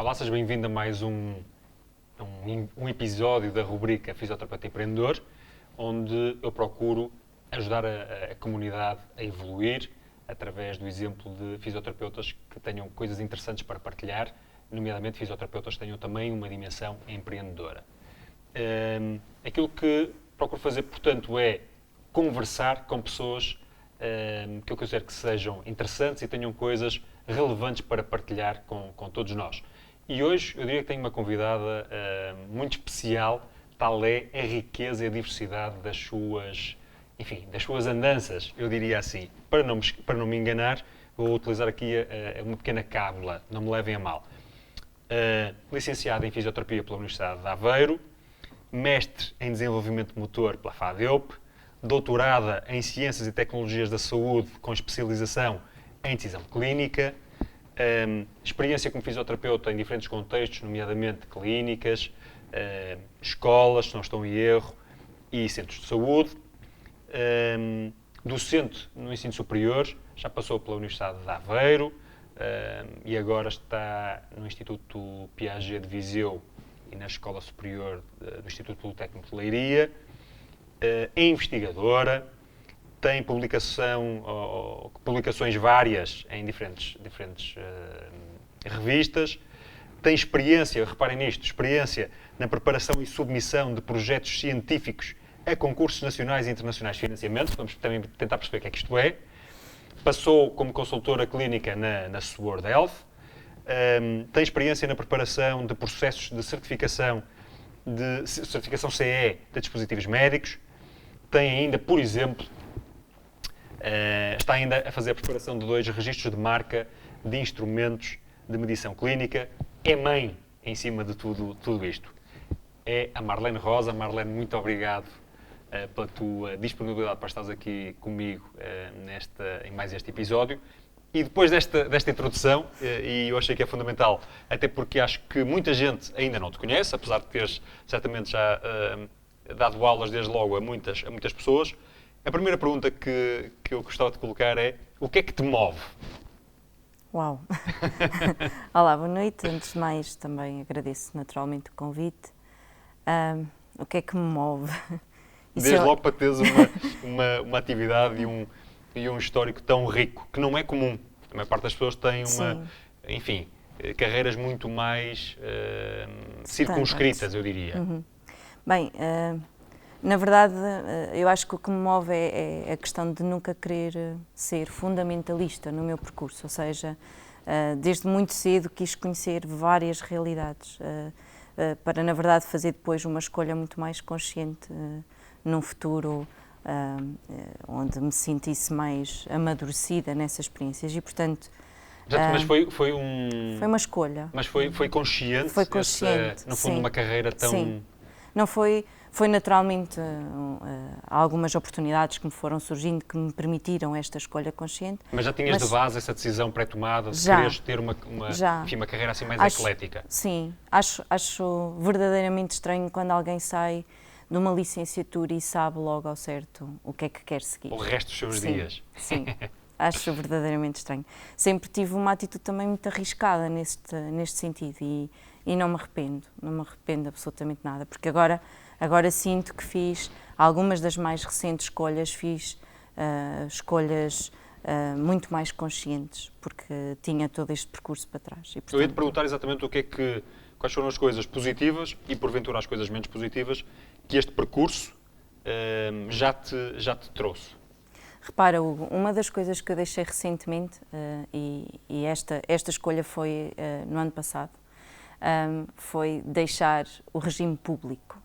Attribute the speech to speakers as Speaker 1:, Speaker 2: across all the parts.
Speaker 1: Olá, seja bem-vindo a mais um episódio da rubrica Fisioterapeuta Empreendedor, onde eu procuro ajudar a comunidade a evoluir através do exemplo de fisioterapeutas que tenham coisas interessantes para partilhar, nomeadamente fisioterapeutas que tenham também uma dimensão empreendedora. Aquilo que procuro fazer, portanto, é conversar com pessoas que eu considero que sejam interessantes e tenham coisas relevantes para partilhar com todos nós. E hoje eu diria que tenho uma convidada muito especial, tal é a riqueza e a diversidade das suas andanças, eu diria assim. Para não me enganar, vou utilizar aqui uma pequena cábula, não me levem a mal. Licenciada em Fisioterapia pela Universidade de Aveiro, mestre em Desenvolvimento Motor pela FADEUP, doutorada em Ciências e Tecnologias da Saúde com especialização em Decisão Clínica, experiência como fisioterapeuta em diferentes contextos, nomeadamente clínicas, escolas, se não estou em erro, e centros de saúde, docente no ensino superior, já passou pela Universidade de Aveiro e agora está no Instituto Piaget de Viseu e na Escola Superior do Instituto Politécnico de Leiria. É investigadora, tem publicações várias em diferentes revistas, tem experiência, reparem nisto, experiência na preparação e submissão de projetos científicos a concursos nacionais e internacionais de financiamento. Vamos também tentar perceber o que é que isto é. Passou como consultora clínica na Sword Health, tem experiência na preparação de processos de certificação CE de dispositivos médicos, tem ainda, por exemplo, está ainda a fazer a preparação de 2 registros de marca de instrumentos de medição clínica, é mãe em cima de tudo isto. É a Marlene Rosa. Marlene, muito obrigado pela tua disponibilidade para estares aqui comigo em mais este episódio. E depois desta introdução, e eu achei que é fundamental, até porque acho que muita gente ainda não te conhece, apesar de teres certamente já dado aulas desde logo a muitas pessoas, a primeira pergunta que eu gostava de colocar é: o que é que te move?
Speaker 2: Uau! Olá, boa noite. Antes de mais, também agradeço naturalmente o convite. O que é que me move?
Speaker 1: Desde logo para teres uma atividade e um histórico tão rico, que não é comum. A maior parte das pessoas tem carreiras muito mais circunscritas, eu diria.
Speaker 2: Uhum. Bem, na verdade, eu acho que o que me move é a questão de nunca querer ser fundamentalista no meu percurso, ou seja, desde muito cedo quis conhecer várias realidades, para, na verdade, fazer depois uma escolha muito mais consciente num futuro onde me sentisse mais amadurecida nessas experiências e, portanto...
Speaker 1: Mas foi
Speaker 2: Foi uma escolha.
Speaker 1: Mas foi consciente?
Speaker 2: Foi consciente,
Speaker 1: no fundo,
Speaker 2: sim.
Speaker 1: Uma carreira tão...
Speaker 2: Sim. Não foi naturalmente algumas oportunidades que me foram surgindo que me permitiram esta escolha consciente.
Speaker 1: Mas já tinhas de base essa decisão pré-tomada de quereres ter uma carreira assim mais eclética?
Speaker 2: Sim. Acho verdadeiramente estranho quando alguém sai de uma licenciatura e sabe logo ao certo o que é que quer seguir.
Speaker 1: O resto dos seus dias.
Speaker 2: Sim. Acho verdadeiramente estranho. Sempre tive uma atitude também muito arriscada neste sentido e não me arrependo absolutamente nada, porque agora sinto que fiz algumas das mais recentes escolhas, fiz escolhas muito mais conscientes, porque tinha todo este percurso para trás. E, portanto,
Speaker 1: eu ia te perguntar exatamente quais foram as coisas positivas e porventura as coisas menos positivas que este percurso já te trouxe.
Speaker 2: Repara, Hugo, uma das coisas que eu deixei recentemente, e esta escolha foi no ano passado, foi deixar o regime público.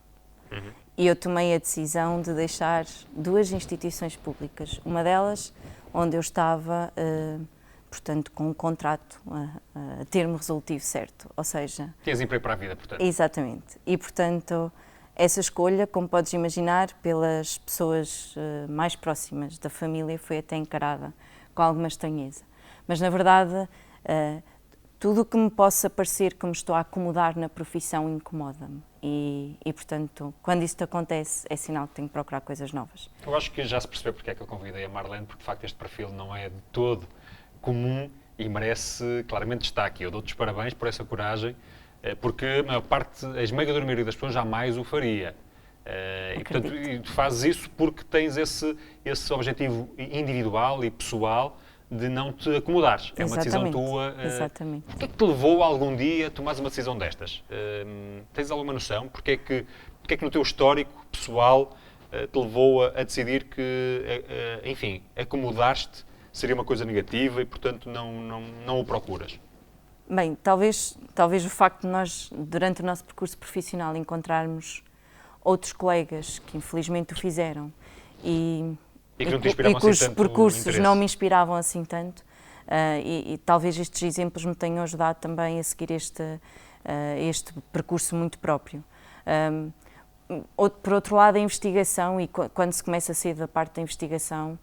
Speaker 1: Uhum.
Speaker 2: E eu tomei a decisão de deixar 2 instituições públicas. Uma delas, onde eu estava, portanto, com um contrato a termo resolutivo certo, ou seja...
Speaker 1: Tinhas emprego para a vida, portanto.
Speaker 2: Exatamente. E, portanto... Essa escolha, como podes imaginar, pelas pessoas mais próximas da família, foi até encarada com alguma estranheza. Mas, na verdade, tudo o que me possa parecer que me estou a acomodar na profissão incomoda-me. E, portanto, quando isso te acontece, é sinal que tenho que procurar coisas novas.
Speaker 1: Eu acho que já se percebeu porque é que eu convidei a Marlene, porque, de facto, este perfil não é de todo comum e merece claramente destaque. Eu dou-te os parabéns por essa coragem, porque a maior parte, a esmagadora maioria das pessoas jamais o faria. E, portanto, tu fazes isso porque tens esse objetivo individual e pessoal de não te acomodares. É uma decisão tua.
Speaker 2: Exatamente.
Speaker 1: O que é que te levou a algum dia a tomares uma decisão destas? Tens alguma noção? Porque é que no teu histórico pessoal te levou a decidir que, enfim, acomodar-te seria uma coisa negativa e, portanto, não o procuras?
Speaker 2: Bem, talvez o facto de nós, durante o nosso percurso profissional, encontrarmos outros colegas que infelizmente o fizeram e cujos percursos não me inspiravam assim tanto, e talvez estes exemplos me tenham ajudado também a seguir este percurso muito próprio. Por outro lado, a investigação, e quando se começa a sair da parte da investigação,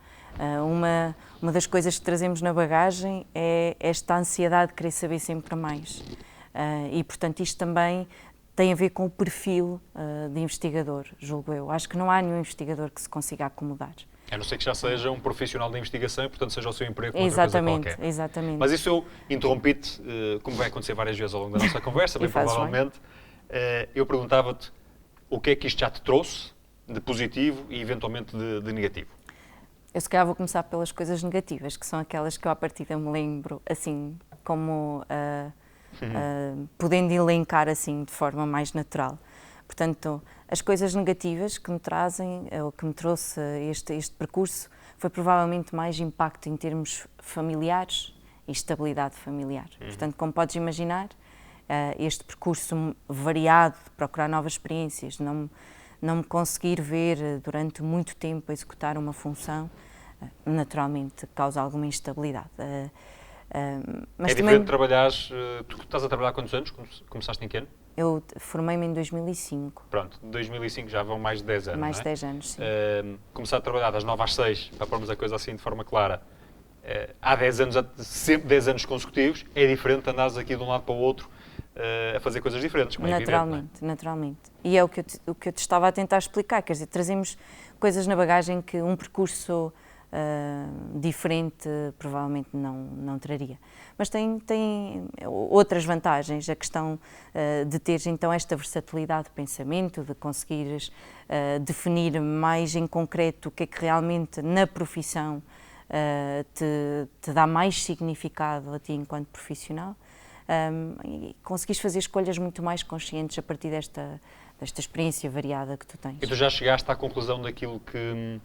Speaker 2: uma das coisas que trazemos na bagagem é esta ansiedade de querer saber sempre mais. E, portanto, isto também tem a ver com o perfil de investigador, julgo eu. Acho que não há nenhum investigador que se consiga acomodar.
Speaker 1: A não ser que já seja um profissional de investigação e, portanto, seja o seu emprego com outra coisa qualquer.
Speaker 2: Exatamente.
Speaker 1: Mas isso eu interrompi-te, como vai acontecer várias vezes ao longo da nossa conversa, bem provavelmente. Eu perguntava-te o que é que isto já te trouxe de positivo e, eventualmente, de negativo.
Speaker 2: Eu, se calhar, vou começar pelas coisas negativas, que são aquelas que eu, à partida, me lembro, assim, como podendo elencar, assim, de forma mais natural. Portanto, as coisas negativas que me trazem, ou que me trouxe este percurso, foi provavelmente mais impacto em termos familiares e estabilidade familiar. Portanto, como podes imaginar, este percurso variado de procurar novas experiências, não me conseguir ver durante muito tempo a executar uma função, naturalmente causa alguma instabilidade.
Speaker 1: Mas é diferente trabalhares. Tu estás a trabalhar há quantos anos? Começaste em que ano?
Speaker 2: Eu formei-me em 2005.
Speaker 1: Pronto, de 2005 já vão mais de 10 anos.
Speaker 2: Mais de
Speaker 1: não é?
Speaker 2: 10 anos, sim.
Speaker 1: Começar a trabalhar das 9 às 6, para pormos a coisa assim de forma clara, há 10 anos, sempre 10 anos consecutivos, é diferente de andares aqui de um lado para o outro a fazer coisas diferentes. Como é
Speaker 2: naturalmente,
Speaker 1: evidente, não é?
Speaker 2: naturalmente. E é o que eu te estava a tentar explicar, quer dizer, trazemos coisas na bagagem que um percurso diferente provavelmente não traria. Mas tem outras vantagens, a questão de teres então esta versatilidade de pensamento, de conseguires definir mais em concreto o que é que realmente na profissão te dá mais significado a ti enquanto profissional, e conseguires fazer escolhas muito mais conscientes a partir desta experiência variada que tu tens.
Speaker 1: E tu já chegaste à conclusão daquilo que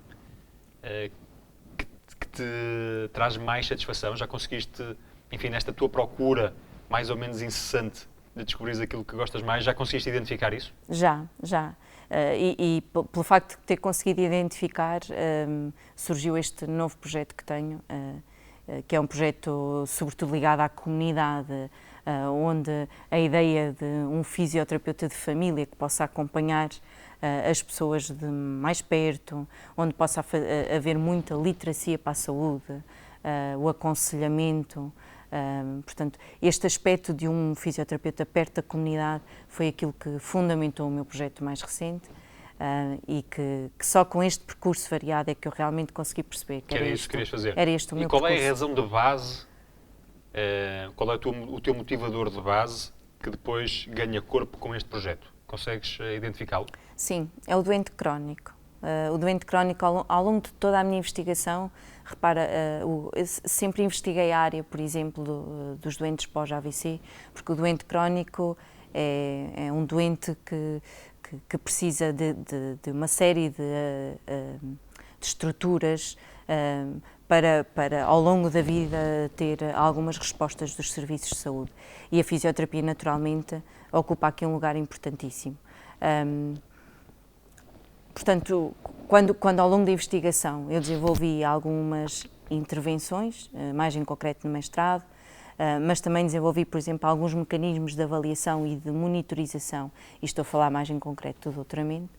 Speaker 1: te traz mais satisfação? Já conseguiste, enfim, nesta tua procura mais ou menos incessante de descobrires aquilo que gostas mais, já conseguiste identificar isso?
Speaker 2: Já. E pelo facto de ter conseguido identificar, surgiu este novo projeto que tenho, que é um projeto sobretudo ligado à comunidade, onde a ideia de um fisioterapeuta de família que possa acompanhar as pessoas de mais perto, onde possa haver muita literacia para a saúde, o aconselhamento. Portanto, este aspecto de um fisioterapeuta perto da comunidade foi aquilo que fundamentou o meu projeto mais recente, e que só com este percurso variado é que eu realmente consegui perceber que era
Speaker 1: isso que querias fazer.
Speaker 2: Era este o meu
Speaker 1: percurso. E qual é a
Speaker 2: percurso.
Speaker 1: razão de base, qual é o teu motivador de base que depois ganha corpo com este projeto? Consegues identificá-lo?
Speaker 2: Sim, é o doente crónico. O doente crónico, ao longo de toda a minha investigação, repara, eu sempre investiguei a área, por exemplo, dos doentes pós-AVC, porque o doente crónico é um doente que precisa de uma série de estruturas para, ao longo da vida, ter algumas respostas dos serviços de saúde. E a fisioterapia, naturalmente, ocupa aqui um lugar importantíssimo. Portanto, quando ao longo da investigação eu desenvolvi algumas intervenções, mais em concreto no mestrado, mas também desenvolvi, por exemplo, alguns mecanismos de avaliação e de monitorização, e estou a falar mais em concreto do doutoramento,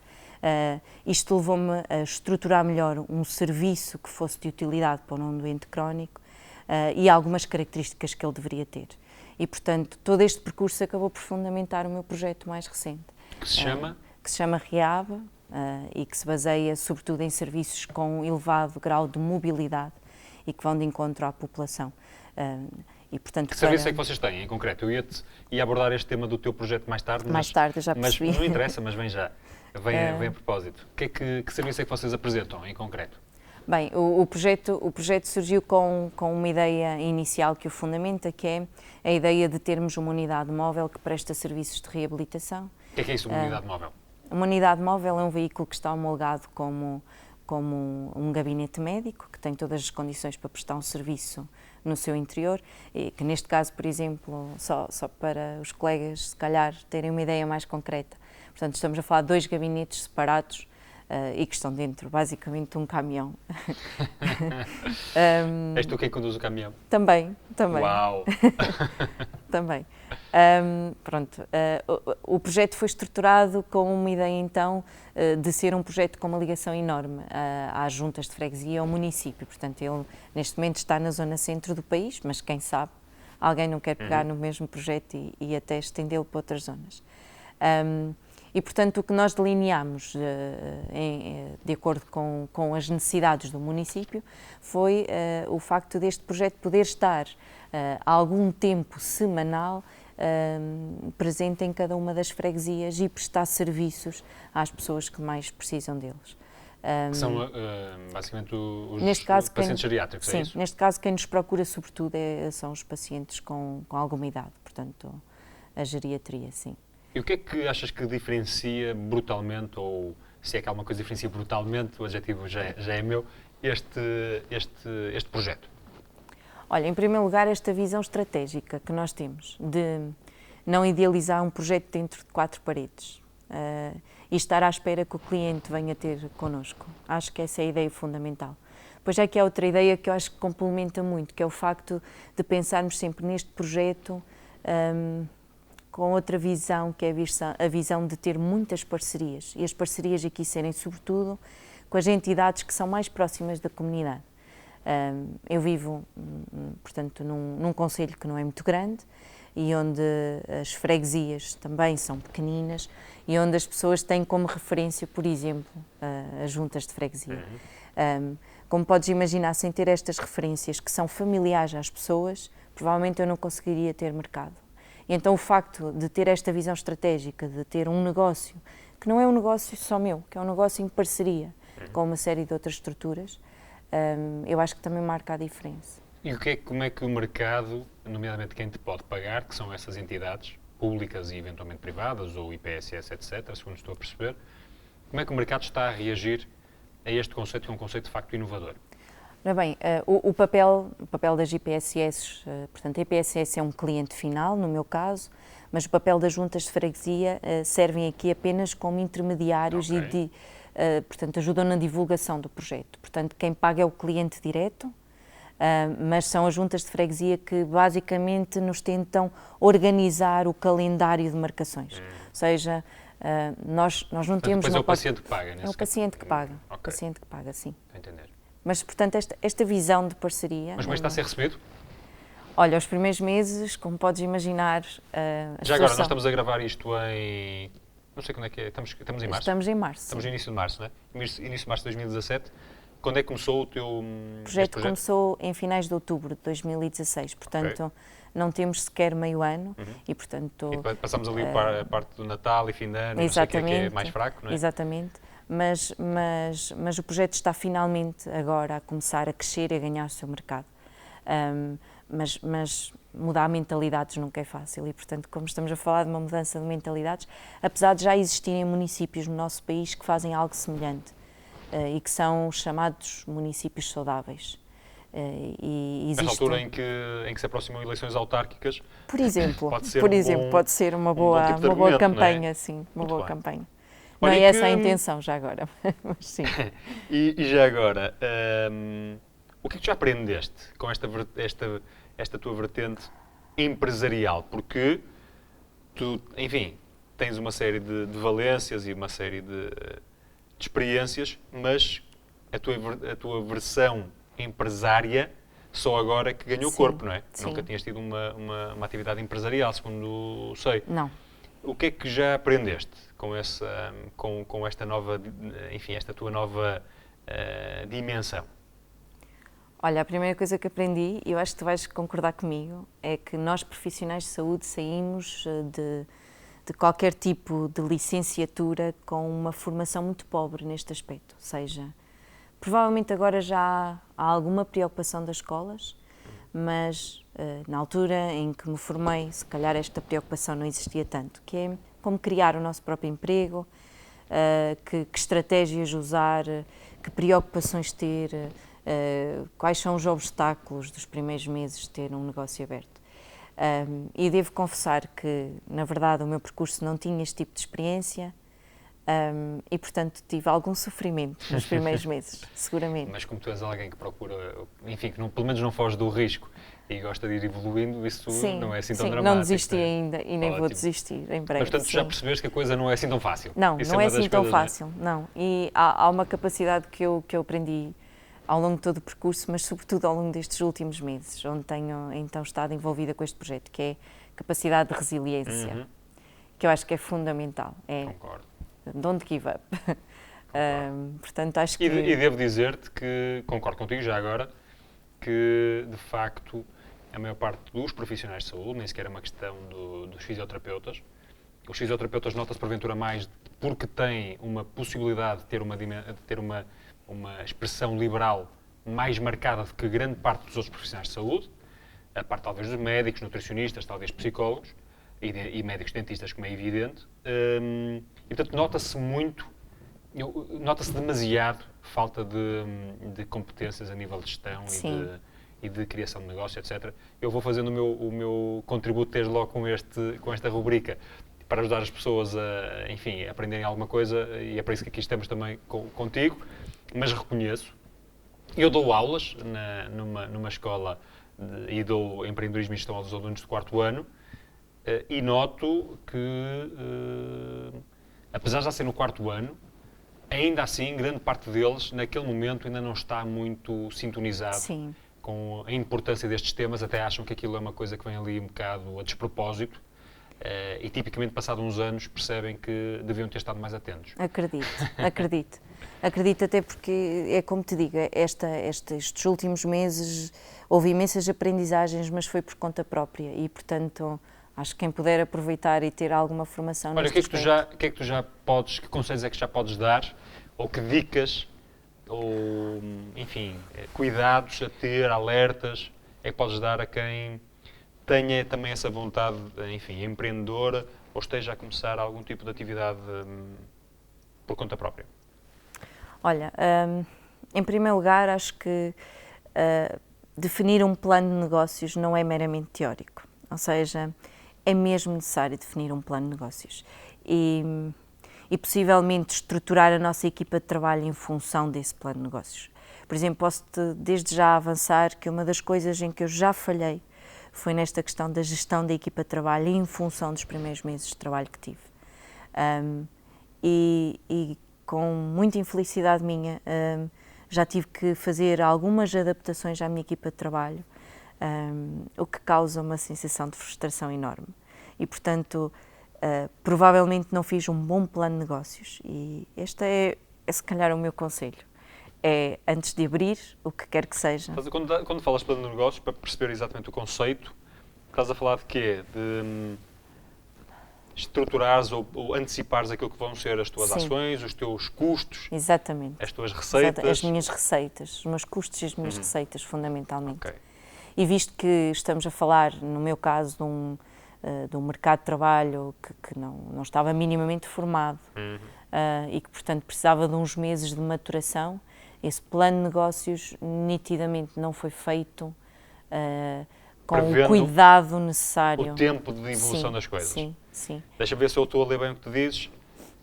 Speaker 2: isto levou-me a estruturar melhor um serviço que fosse de utilidade para um doente crónico e algumas características que ele deveria ter. E, portanto, todo este percurso acabou por fundamentar o meu projeto mais recente.
Speaker 1: Que se chama?
Speaker 2: Que se chama REAB, e que se baseia sobretudo em serviços com elevado grau de mobilidade e que vão de encontro à população. E, portanto,
Speaker 1: Que serviço é que vocês têm, em concreto? Eu ia abordar este tema do teu projeto mais tarde,
Speaker 2: mais tarde, já percebi.
Speaker 1: Mas não interessa, mas vem já. Vem a propósito. Que serviço é que vocês apresentam, em concreto?
Speaker 2: Bem, o projeto surgiu com uma ideia inicial que o fundamenta, que é a ideia de termos uma unidade móvel que presta serviços de reabilitação.
Speaker 1: O que é isso, uma unidade móvel?
Speaker 2: Uma unidade móvel é um veículo que está homologado como um gabinete médico, que tem todas as condições para prestar um serviço no seu interior, e que neste caso, por exemplo, só para os colegas se calhar terem uma ideia mais concreta, portanto estamos a falar de 2 gabinetes separados e que estão dentro basicamente de um caminhão.
Speaker 1: És tu quem conduz o caminhão?
Speaker 2: Também.
Speaker 1: Uau!
Speaker 2: Também. O projeto foi estruturado com uma ideia então de ser um projeto com uma ligação enorme às juntas de freguesia ao município. Portanto, ele neste momento está na zona centro do país, mas quem sabe, alguém não quer pegar no mesmo projeto e até estendê-lo para outras zonas. E, portanto, o que nós delineámos, de acordo com as necessidades do município, foi o facto deste projeto poder estar há algum tempo semanal presente em cada uma das freguesias e prestar serviços às pessoas que mais precisam deles.
Speaker 1: Que são basicamente os pacientes geriátricos,
Speaker 2: sim,
Speaker 1: é isso?
Speaker 2: Neste caso quem nos procura sobretudo são os pacientes com alguma idade, portanto a geriatria, sim.
Speaker 1: E o que é que achas que diferencia brutalmente, ou se é que alguma coisa diferencia brutalmente, o adjetivo já é meu, este projeto?
Speaker 2: Olha, em primeiro lugar, esta visão estratégica que nós temos de não idealizar um projeto dentro de 4 paredes e estar à espera que o cliente venha ter connosco. Acho que essa é a ideia fundamental. Depois é que há outra ideia que eu acho que complementa muito, que é o facto de pensarmos sempre neste projeto com outra visão, que é a visão de ter muitas parcerias, e as parcerias aqui serem sobretudo com as entidades que são mais próximas da comunidade. Eu vivo, portanto, num concelho que não é muito grande e onde as freguesias também são pequeninas e onde as pessoas têm como referência, por exemplo, as juntas de freguesia. Como podes imaginar, sem ter estas referências que são familiares às pessoas, provavelmente eu não conseguiria ter mercado. E então o facto de ter esta visão estratégica, de ter um negócio, que não é um negócio só meu, que é um negócio em parceria com uma série de outras estruturas, eu acho que também marca a diferença.
Speaker 1: E como é que o mercado, nomeadamente quem te pode pagar, que são essas entidades públicas e eventualmente privadas, ou IPSS, etc., segundo estou a perceber, como é que o mercado está a reagir a este conceito, que é um conceito de facto inovador?
Speaker 2: Ora bem, o papel das IPSS, portanto, a IPSS é um cliente final, no meu caso, mas o papel das juntas de freguesia servem aqui apenas como intermediários e, portanto, ajudam na divulgação do projeto. Portanto, quem paga é o cliente direto, mas são as juntas de freguesia que basicamente nos tentam organizar o calendário de marcações. Ou seja, nós não temos...
Speaker 1: Depois é o paciente que paga,
Speaker 2: É o paciente que paga, o paciente que paga, sim.
Speaker 1: Estou a entender.
Speaker 2: Mas, portanto, esta visão de parceria...
Speaker 1: Mas como é que está a ser recebido?
Speaker 2: Olha, os primeiros meses, como podes imaginar...
Speaker 1: Já agora, nós estamos a gravar isto em... Não sei quando é que é. Estamos em março?
Speaker 2: Estamos em março.
Speaker 1: Estamos no início de março, não é? Início de março de 2017. Quando é que começou o teu
Speaker 2: projeto? Começou em finais de outubro de 2016, portanto, não temos sequer meio ano e, portanto...
Speaker 1: E passamos ali para a parte do Natal e fim de ano, não sei o que é mais fraco, não é?
Speaker 2: Exatamente. Mas o projeto está finalmente agora a começar a crescer e a ganhar o seu mercado. Mas mudar mentalidades nunca é fácil e, portanto, como estamos a falar de uma mudança de mentalidades, apesar de já existirem municípios no nosso país que fazem algo semelhante e que são chamados municípios saudáveis.
Speaker 1: Nesta altura em que se aproximam eleições autárquicas,
Speaker 2: por exemplo,
Speaker 1: pode ser
Speaker 2: uma boa campanha, sim, uma boa campanha. Não é essa a intenção, já agora, mas sim.
Speaker 1: E já agora, o que é que já aprendeste com esta tua vertente empresarial? Porque tu, enfim, tens uma série de valências e uma série de experiências, mas a tua versão empresária só agora que ganhou corpo, não é?
Speaker 2: Sim.
Speaker 1: Nunca tinhas tido uma atividade empresarial, segundo sei.
Speaker 2: Não.
Speaker 1: O que é que já aprendeste com esta nova, enfim, esta tua nova dimensão?
Speaker 2: Olha, a primeira coisa que aprendi, e eu acho que tu vais concordar comigo, é que nós profissionais de saúde saímos de qualquer tipo de licenciatura com uma formação muito pobre neste aspecto. Ou seja, provavelmente agora já há alguma preocupação das escolas, mas na altura em que me formei, se calhar esta preocupação não existia tanto, que é como criar o nosso próprio emprego, que estratégias usar, que preocupações ter, quais são os obstáculos dos primeiros meses de ter um negócio aberto. E devo confessar que, na verdade, o meu percurso não tinha este tipo de experiência e, portanto, tive algum sofrimento nos primeiros meses, seguramente.
Speaker 1: Mas como tu és alguém que procura, enfim, que pelo menos não foge do risco e gosta de ir evoluindo, isso
Speaker 2: Sim,
Speaker 1: não é assim tão
Speaker 2: sim,
Speaker 1: dramático.
Speaker 2: não desisti ainda e nem vou
Speaker 1: Ótimo.
Speaker 2: desistir em breve.
Speaker 1: Mas, portanto,
Speaker 2: sim.
Speaker 1: já percebeste que a coisa não é assim tão fácil.
Speaker 2: Não,
Speaker 1: Isso
Speaker 2: não é
Speaker 1: uma das
Speaker 2: assim tão
Speaker 1: coisas,
Speaker 2: fácil, não. E há uma capacidade que eu aprendi ao longo de todo o percurso, mas sobretudo ao longo destes últimos meses, onde tenho então estado envolvida com este projeto, que é capacidade de resiliência, que eu acho que é fundamental. É
Speaker 1: Concordo.
Speaker 2: don't give up. Portanto, acho que...
Speaker 1: E devo dizer-te que, concordo contigo já agora, que de facto a maior parte dos profissionais de saúde, nem sequer é uma questão dos fisioterapeutas. Os fisioterapeutas nota-se porventura mais porque têm uma possibilidade de ter uma expressão liberal mais marcada do que grande parte dos outros profissionais de saúde, a parte talvez dos médicos, nutricionistas, talvez psicólogos e médicos dentistas, como é evidente. E portanto nota-se demasiado falta de competências a nível de gestão e de criação de negócio, etc. Eu vou fazendo o meu contributo desde logo com esta rubrica para ajudar as pessoas a, enfim, a aprenderem alguma coisa, e é para isso que aqui estamos também contigo, mas reconheço. Eu dou aulas numa escola e dou empreendedorismo e gestão aos alunos do 4º ano e noto que, apesar de já ser no 4º ano, ainda assim, grande parte deles, naquele momento, ainda não está muito sintonizado
Speaker 2: Sim.
Speaker 1: com a importância destes temas, até acham que aquilo é uma coisa que vem ali um bocado a despropósito e, tipicamente, passados uns anos, percebem que deviam ter estado mais atentos.
Speaker 2: Acredito. Acredito até porque, é como te digo, estes últimos meses houve imensas aprendizagens, mas foi por conta própria e, portanto, acho que quem puder aproveitar e ter alguma formação
Speaker 1: Olha,
Speaker 2: neste aspecto...
Speaker 1: que conselhos é que já podes dar, ou que dicas, ou, enfim, cuidados a ter, alertas, é que podes dar a quem tenha também essa vontade, enfim, empreendedora, ou esteja a começar algum tipo de atividade por conta própria?
Speaker 2: Olha, em primeiro lugar, acho que definir um plano de negócios não é meramente teórico, ou seja, é mesmo necessário definir um plano de negócios e possivelmente estruturar a nossa equipa de trabalho em função desse plano de negócios. Por exemplo, posso-te desde já avançar que uma das coisas em que eu já falhei foi nesta questão da gestão da equipa de trabalho em função dos primeiros meses de trabalho que tive. E com muita infelicidade minha, já tive que fazer algumas adaptações à minha equipa de trabalho, o que causa uma sensação de frustração enorme. E, portanto, provavelmente não fiz um bom plano de negócios e este é se calhar o meu conselho. É, antes de abrir, o que quer que seja.
Speaker 1: Mas quando falas de plano de negócios, para perceber exatamente o conceito, estás a falar de quê? De estruturares ou antecipares aquilo que vão ser as tuas ações, os teus custos,
Speaker 2: exatamente,
Speaker 1: as tuas receitas?
Speaker 2: As minhas receitas, os meus custos e as minhas receitas, fundamentalmente.
Speaker 1: Okay.
Speaker 2: E visto que estamos a falar, no meu caso, de um mercado de trabalho que não estava minimamente formado e que, portanto, precisava de uns meses de maturação, esse plano de negócios nitidamente não foi feito com o cuidado necessário.
Speaker 1: O tempo de evolução das coisas.
Speaker 2: Sim.
Speaker 1: Deixa-me ver se eu estou a ler bem o que tu dizes.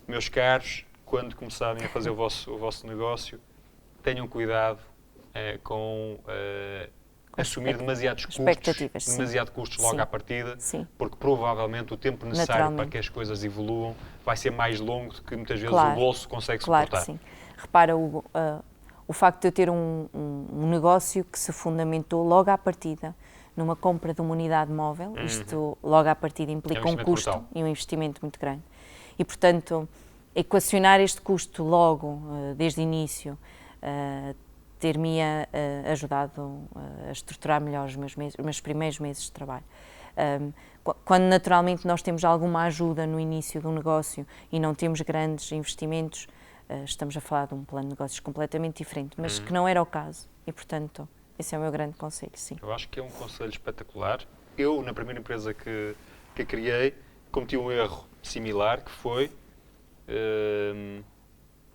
Speaker 1: Meus caros, quando começarem a fazer o vosso negócio, tenham cuidado com assumir demasiados custos logo à partida, porque provavelmente o tempo necessário para que as coisas evoluam vai ser mais longo do que muitas vezes o bolso consegue suportar.
Speaker 2: Claro que sim. Repara, o facto de eu ter um negócio que se fundamentou logo à partida numa compra de uma unidade móvel, isto logo à partida implica um custo brutal e um investimento muito grande. E, portanto, equacionar este custo logo, desde o início, ter-me ajudado a estruturar melhor os meus primeiros meses de trabalho. Quando naturalmente nós temos alguma ajuda no início de um negócio e não temos grandes investimentos, estamos a falar de um plano de negócios completamente diferente, mas que não era o caso e, portanto, esse é o meu grande conselho, sim.
Speaker 1: Eu acho que é um conselho espetacular. Eu, na primeira empresa que criei, cometi um erro similar, que foi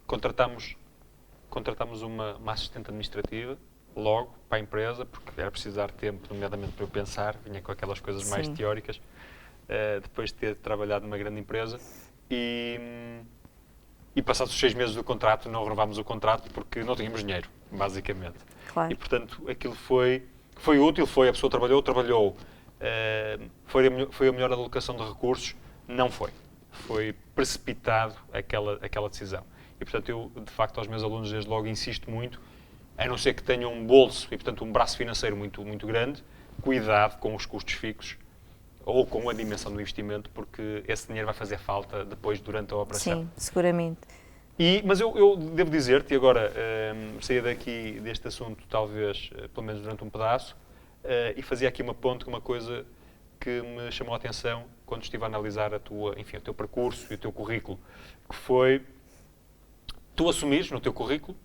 Speaker 1: contratámos uma assistente administrativa logo para a empresa, porque era preciso dar tempo, nomeadamente para eu pensar, vinha com aquelas coisas mais teóricas, depois de ter trabalhado numa grande empresa, e passados os 6 meses do contrato, não renovámos o contrato porque não tínhamos dinheiro, basicamente.
Speaker 2: Claro.
Speaker 1: E, portanto, aquilo foi útil, a pessoa trabalhou, foi a melhor alocação de recursos? Não foi. Foi precipitado aquela decisão. E, portanto, eu, de facto, aos meus alunos, desde logo, insisto muito, a não ser que tenham um bolso e, portanto, um braço financeiro muito, muito grande, cuidado com os custos fixos ou com a dimensão do investimento, porque esse dinheiro vai fazer falta depois, durante a operação.
Speaker 2: Sim, seguramente.
Speaker 1: Mas eu devo dizer-te, e agora saía daqui deste assunto, talvez, pelo menos durante um pedaço, e fazia aqui uma ponte com uma coisa que me chamou a atenção quando estive a analisar o teu percurso e o teu currículo, que foi tu assumires no teu currículo,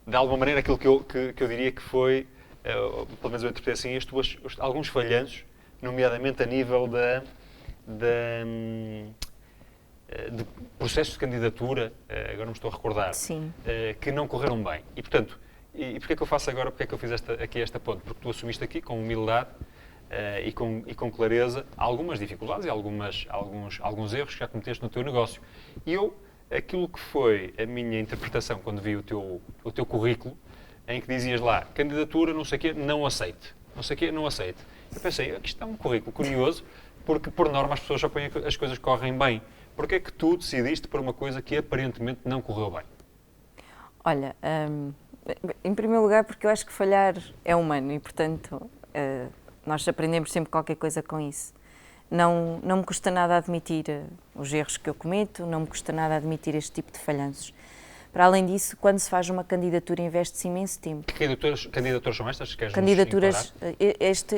Speaker 1: de alguma maneira, aquilo que eu diria que foi, pelo menos eu interpretei assim, alguns falhanços, nomeadamente a nível de processos de candidatura, agora não me estou a recordar, que não correram bem. E, portanto, porquê é que eu faço agora, porquê é que eu fiz aqui esta ponte? Porque tu assumiste aqui, com humildade e com clareza, algumas dificuldades e alguns erros que já cometeste no teu negócio. E aquilo que foi a minha interpretação quando vi o teu currículo, em que dizias lá, candidatura, não sei o quê, não aceite. Não sei o quê, não aceite. Eu pensei, aqui está um currículo curioso, porque por norma as pessoas só põem as coisas que correm bem. Porquê é que tu decidiste por uma coisa que aparentemente não correu bem?
Speaker 2: Olha, em primeiro lugar porque eu acho que falhar é humano e, portanto, nós aprendemos sempre qualquer coisa com isso. Não me custa nada admitir os erros que eu cometo, não me custa nada admitir este tipo de falhanços. Para além disso, quando se faz uma candidatura, investe-se imenso tempo.
Speaker 1: Que candidaturas são estas?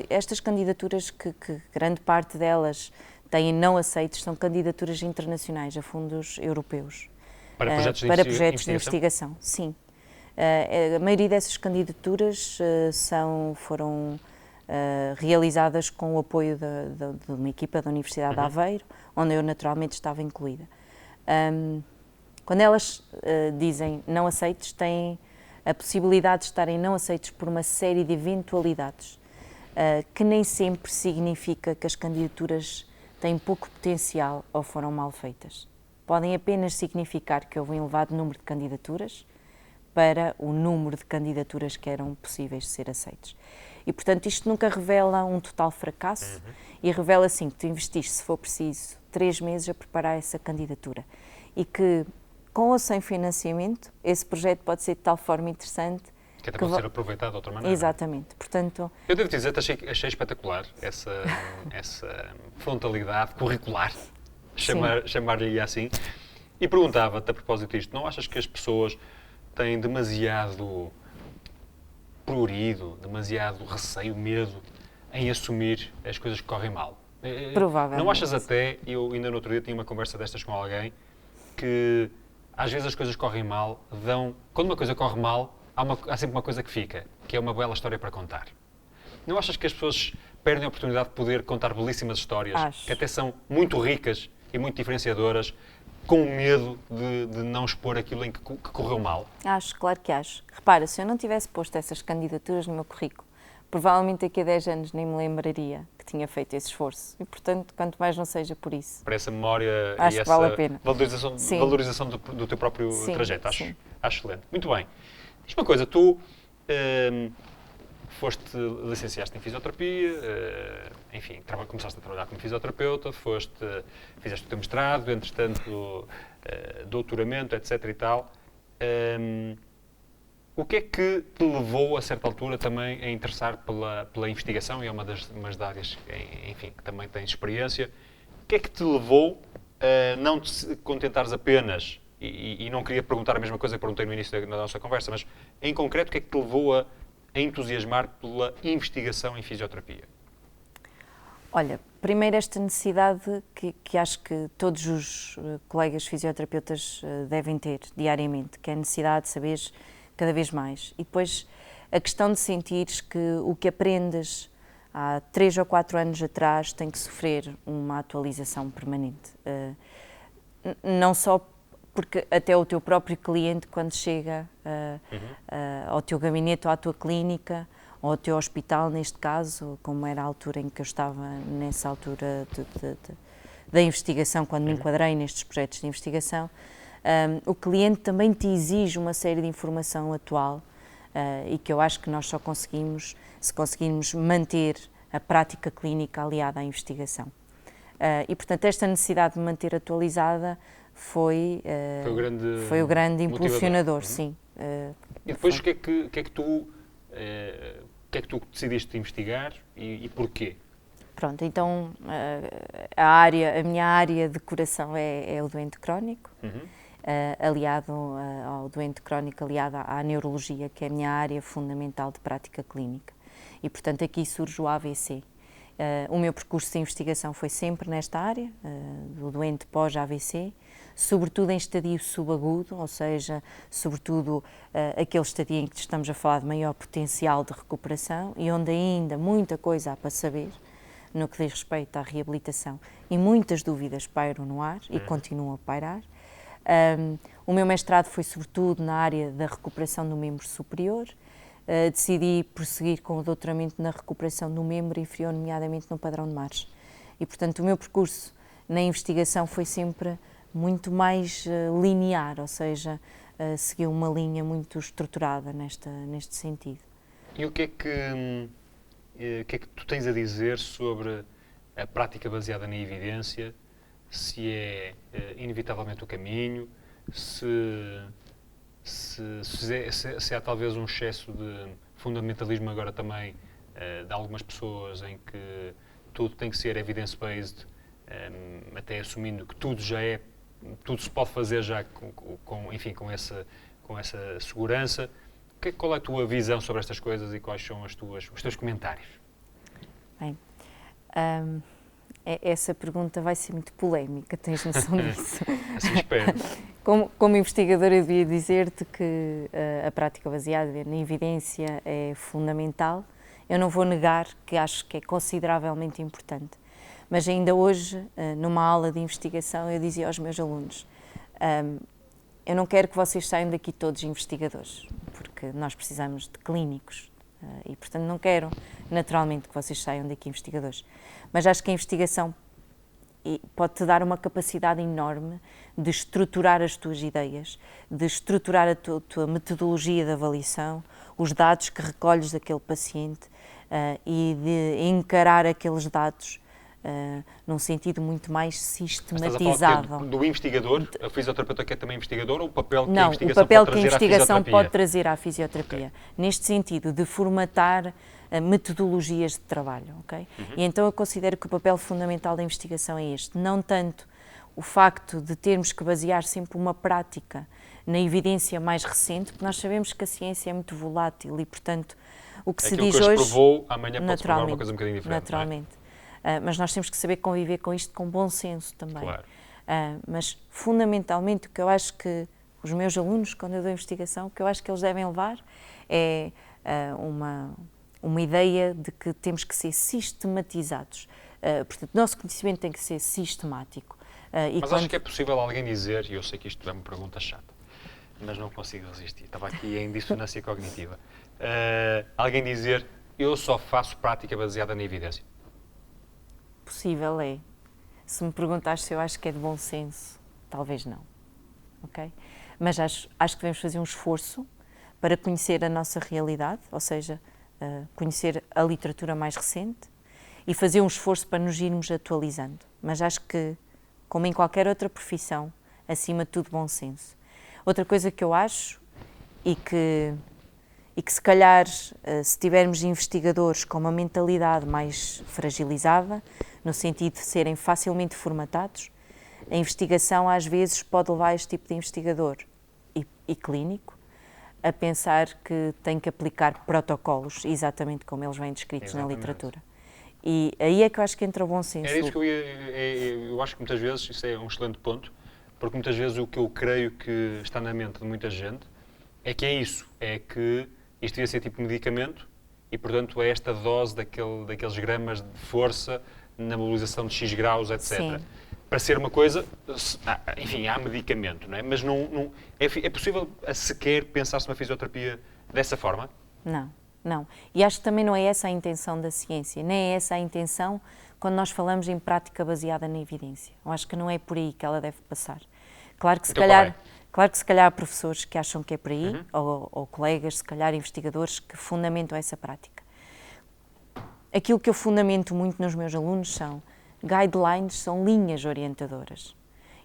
Speaker 2: Estas candidaturas, que grande parte delas têm não aceitos, são candidaturas internacionais a fundos europeus.
Speaker 1: Para projetos de investigação?
Speaker 2: Sim. A maioria dessas candidaturas foram realizadas com o apoio de uma equipa da Universidade de Aveiro, onde eu naturalmente estava incluída. Quando elas dizem não aceitos, têm a possibilidade de estarem não aceitos por uma série de eventualidades, que nem sempre significa que as candidaturas têm pouco potencial ou foram mal feitas. Podem apenas significar que houve um elevado número de candidaturas para o número de candidaturas que eram possíveis de ser aceitos. E, portanto, isto nunca revela um total fracasso e revela, sim, que tu investiste, se for preciso, 3 meses a preparar essa candidatura e que, com ou sem financiamento, esse projeto pode ser de tal forma interessante
Speaker 1: que até pode ser aproveitado de outra maneira.
Speaker 2: Exatamente. Portanto,
Speaker 1: eu devo dizer que achei espetacular essa frontalidade curricular, chamar-lhe assim, e perguntava-te a propósito disto, não achas que as pessoas têm demasiado prurido, demasiado receio, medo em assumir as coisas que correm mal?
Speaker 2: Provavelmente.
Speaker 1: Não achas até, eu ainda no outro dia tinha uma conversa destas com alguém, que às vezes as coisas correm mal, quando uma coisa corre mal, há sempre uma coisa que fica, que é uma bela história para contar. Não achas que as pessoas perdem a oportunidade de poder contar belíssimas histórias, que até são muito ricas e muito diferenciadoras, com medo de não expor aquilo em que correu mal?
Speaker 2: Acho, claro que acho. Repara, se eu não tivesse posto essas candidaturas no meu currículo, provavelmente daqui a 10 anos nem me lembraria que tinha feito esse esforço. E, portanto, quanto mais não seja por isso.
Speaker 1: Para essa memória
Speaker 2: acho
Speaker 1: e essa
Speaker 2: vale a pena.
Speaker 1: valorização do teu próprio trajeto. Acho excelente. Muito bem. Diz uma coisa, tu licenciaste em fisioterapia, enfim, começaste a trabalhar como fisioterapeuta, fizeste o teu mestrado, entretanto, doutoramento, etc. e tal. O que é que te levou, a certa altura, também a interessar pela investigação, e é uma das áreas, enfim, que também tens experiência. O que é que te levou a não te contentares apenas e não queria perguntar a mesma coisa que perguntei no início da nossa conversa, mas em concreto, o que é que te levou a entusiasmar pela investigação em fisioterapia?
Speaker 2: Olha, primeiro esta necessidade que acho que todos os colegas fisioterapeutas devem ter diariamente, que é a necessidade de saberes cada vez mais. E depois a questão de sentires que o que aprendes há 3 ou 4 anos atrás tem que sofrer uma atualização permanente. Não só porque até o teu próprio cliente, quando chega ao teu gabinete ou à tua clínica, ou ao teu hospital, neste caso, como era a altura em que eu estava nessa altura da investigação, quando me enquadrei nestes projetos de investigação, o cliente também te exige uma série de informação atual e que eu acho que nós só conseguimos se conseguirmos manter a prática clínica aliada à investigação. E, portanto, esta necessidade de manter atualizada foi o grande impulsionador, sim.
Speaker 1: E depois o que é que tu decidiste investigar e porquê?
Speaker 2: Pronto, então a minha área de coração é o doente crónico, aliado ao doente crónico, aliado à neurologia, que é a minha área fundamental de prática clínica. E, portanto, aqui surge o AVC. O meu percurso de investigação foi sempre nesta área, do doente pós-AVC, sobretudo em estadio subagudo, ou seja, sobretudo aquele estadio em que estamos a falar de maior potencial de recuperação e onde ainda muita coisa há para saber no que diz respeito à reabilitação e muitas dúvidas pairam no ar e continuam a pairar. O meu mestrado foi sobretudo na área da recuperação do membro superior. Decidi prosseguir com o doutoramento na recuperação do membro inferior, nomeadamente no padrão de Marsh. E, portanto, o meu percurso na investigação foi sempre muito mais linear, ou seja, seguiu uma linha muito estruturada neste sentido.
Speaker 1: E o que é que tu tens a dizer sobre a prática baseada na evidência? Se é inevitavelmente o caminho, se há talvez um excesso de fundamentalismo agora também de algumas pessoas em que tudo tem que ser evidence-based, até assumindo que tudo se pode fazer já com essa segurança. Qual é a tua visão sobre estas coisas e quais são os teus comentários?
Speaker 2: Bem, essa pergunta vai ser muito polémica, tens noção disso?
Speaker 1: Assim espero.
Speaker 2: Como investigadora, eu devia dizer-te que a prática baseada na evidência é fundamental. Eu não vou negar que acho que é consideravelmente importante. Mas ainda hoje, numa aula de investigação, eu dizia aos meus alunos, eu não quero que vocês saiam daqui todos investigadores, porque nós precisamos de clínicos e, portanto, não quero, naturalmente, que vocês saiam daqui investigadores. Mas acho que a investigação pode-te dar uma capacidade enorme de estruturar as tuas ideias, de estruturar a tua metodologia de avaliação, os dados que recolhes daquele paciente e de encarar aqueles dados num sentido muito mais sistematizado.
Speaker 1: Estás a falar do investigador, a fisioterapeuta que é também investigador, ou o papel que a investigação
Speaker 2: o papel
Speaker 1: pode
Speaker 2: que a
Speaker 1: trazer
Speaker 2: investigação
Speaker 1: à fisioterapia?
Speaker 2: pode trazer à fisioterapia, neste sentido de formatar metodologias de trabalho, ok? E então eu considero que o papel fundamental da investigação é este, não tanto o facto de termos que basear sempre uma prática na evidência mais recente, porque nós sabemos que a ciência é muito volátil e, portanto, o que se diz hoje...
Speaker 1: Aquilo que hoje provou, amanhã pode-se provar uma coisa um bocadinho diferente.
Speaker 2: Naturalmente. Mas nós temos que saber conviver com isto com bom senso também.
Speaker 1: Claro.
Speaker 2: Mas, fundamentalmente, o que eu acho que os meus alunos, quando eu dou investigação, o que eu acho que eles devem levar é uma ideia de que temos que ser sistematizados. Portanto, o nosso conhecimento tem que ser sistemático.
Speaker 1: Mas acho que é possível alguém dizer, e eu sei que isto é uma pergunta chata, mas não consigo resistir, estava aqui em dissonância cognitiva, alguém dizer, eu só faço prática baseada na evidência.
Speaker 2: Possível é. Se me perguntares se eu acho que é de bom senso, talvez não. Ok? Mas acho que devemos fazer um esforço para conhecer a nossa realidade, ou seja, conhecer a literatura mais recente e fazer um esforço para nos irmos atualizando. Mas acho que, como em qualquer outra profissão, acima de tudo, bom senso. Outra coisa que eu acho e que se calhar, se tivermos investigadores com uma mentalidade mais fragilizada, no sentido de serem facilmente formatados, a investigação às vezes pode levar este tipo de investigador e clínico a pensar que tem que aplicar protocolos exatamente como eles vêm descritos na literatura. E aí é que eu acho que entra o bom senso.
Speaker 1: Era isso que eu acho que muitas vezes, isso é um excelente ponto, porque muitas vezes o que eu creio que está na mente de muita gente é que é isso, é que isto devia ser tipo medicamento e, portanto, é esta dose daqueles gramas de força na mobilização de X graus, etc.
Speaker 2: Sim.
Speaker 1: Para ser uma coisa, enfim, há medicamento, não é? Mas não é possível sequer pensar-se na fisioterapia dessa forma?
Speaker 2: Não. E acho que também não é essa a intenção da ciência, nem é essa a intenção quando nós falamos em prática baseada na evidência. Eu acho que não é por aí que ela deve passar. Claro que se calhar há professores que acham que é por aí, ou colegas, se calhar investigadores que fundamentam essa prática. Aquilo que eu fundamento muito nos meus alunos são guidelines, são linhas orientadoras.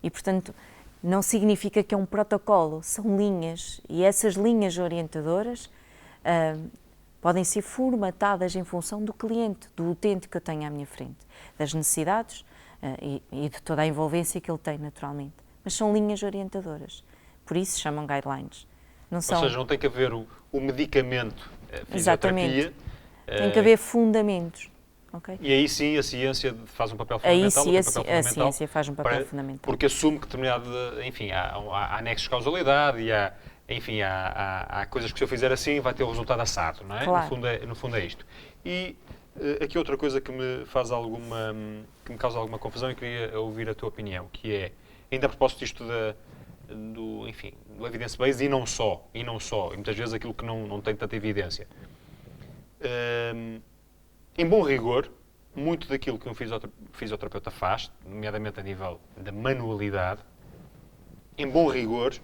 Speaker 2: E, portanto, não significa que é um protocolo, são linhas. E essas linhas orientadoras podem ser formatadas em função do cliente, do utente que eu tenho à minha frente, das necessidades e de toda a envolvência que ele tem, naturalmente. Mas são linhas orientadoras, por isso se chamam guidelines. Ou
Speaker 1: seja, não tem que haver o medicamento, a fisioterapia.
Speaker 2: Exatamente. Tem que haver fundamentos. Okay?
Speaker 1: E aí sim a ciência faz um papel fundamental.
Speaker 2: Aí sim a ciência faz um papel fundamental.
Speaker 1: Porque assume que determinado, enfim, há nexos de causalidade e há coisas que se eu fizer assim vai ter o resultado assado, não é?
Speaker 2: Claro.
Speaker 1: No fundo é isto. E aqui outra coisa que me causa alguma confusão e queria ouvir a tua opinião, que é, ainda a propósito disto do evidence-based e não só, e muitas vezes aquilo que não tem tanta evidência. Em bom rigor, muito daquilo que um fisioterapeuta faz, nomeadamente a nível da manualidade, em bom rigor,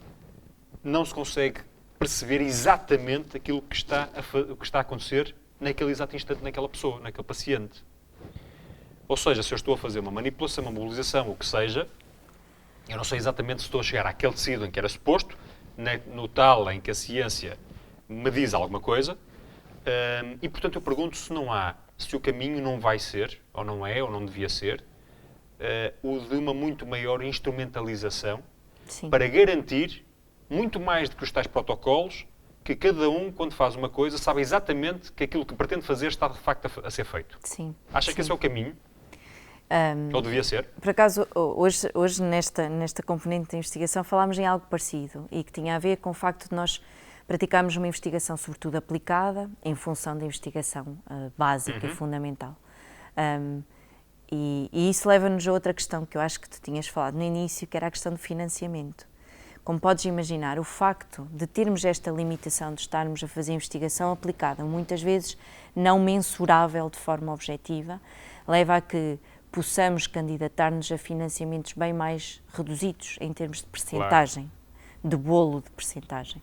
Speaker 1: não se consegue perceber exatamente aquilo que está a acontecer naquele exato instante, naquela pessoa, naquele paciente. Ou seja, se eu estou a fazer uma manipulação, uma mobilização, o que seja, eu não sei exatamente se estou a chegar àquele tecido em que era suposto, no tal em que a ciência me diz alguma coisa, e portanto eu pergunto se o caminho não vai ser, ou não devia ser, o de uma muito maior instrumentalização. Sim. Para garantir, muito mais do que os tais protocolos, que cada um, quando faz uma coisa, sabe exatamente que aquilo que pretende fazer está de facto a ser feito.
Speaker 2: Sim.
Speaker 1: Acha que esse é o caminho? Ou devia ser?
Speaker 2: Por acaso, hoje nesta componente de investigação, falámos em algo parecido e que tinha a ver com o facto de nós praticarmos uma investigação sobretudo aplicada em função da investigação básica e fundamental. E isso leva-nos a outra questão que eu acho que tu tinhas falado no início, que era a questão do financiamento. Como podes imaginar, o facto de termos esta limitação de estarmos a fazer investigação aplicada, muitas vezes não mensurável de forma objetiva, leva a que possamos candidatar-nos a financiamentos bem mais reduzidos em termos de percentagem, de bolo de percentagem.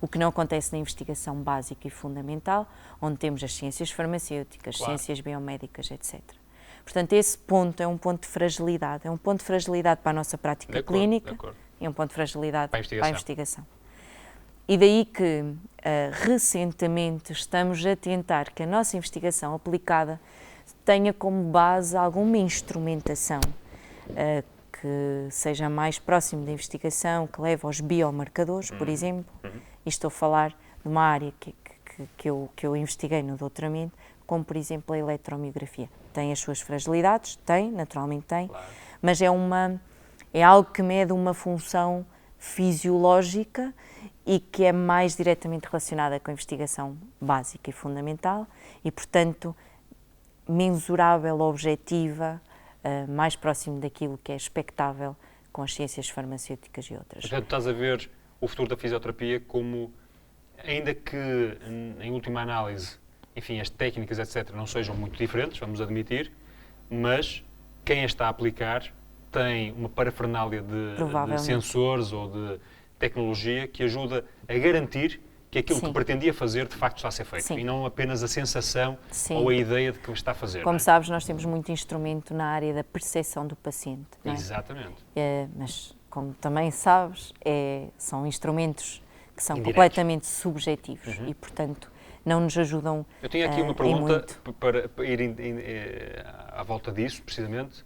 Speaker 2: O que não acontece na investigação básica e fundamental, onde temos as ciências farmacêuticas, ciências biomédicas, etc. Portanto, esse ponto é um ponto de fragilidade. É um ponto de fragilidade para a nossa prática clínica e um ponto de fragilidade para a investigação. E daí que, recentemente, estamos a tentar que a nossa investigação aplicada tenha como base alguma instrumentação que seja mais próximo da investigação, que leve aos biomarcadores, por exemplo. E estou a falar de uma área que eu investiguei no doutoramento, como, por exemplo, a eletromiografia. Tem as suas fragilidades? Naturalmente tem, mas é algo que mede uma função fisiológica e que é mais diretamente relacionada com a investigação básica e fundamental e, portanto, mensurável, objetiva, mais próximo daquilo que é expectável com as ciências farmacêuticas e outras.
Speaker 1: Portanto, estás a ver o futuro da fisioterapia como, ainda que, em última análise, enfim, as técnicas, etc., não sejam muito diferentes, vamos admitir, mas quem as está a aplicar tem uma parafernália de sensores ou de tecnologia que ajuda a garantir que aquilo que pretendia fazer de facto está a ser feito. E não apenas a sensação ou a ideia de que está a fazer.
Speaker 2: Como sabes, nós temos muito instrumento na área da percepção do paciente. Não é?
Speaker 1: Exatamente.
Speaker 2: Mas, como também sabes, são instrumentos que são
Speaker 1: indiretos,
Speaker 2: completamente subjetivos e, portanto, não nos ajudam.
Speaker 1: Eu tinha aqui uma pergunta para ir à volta disso, precisamente.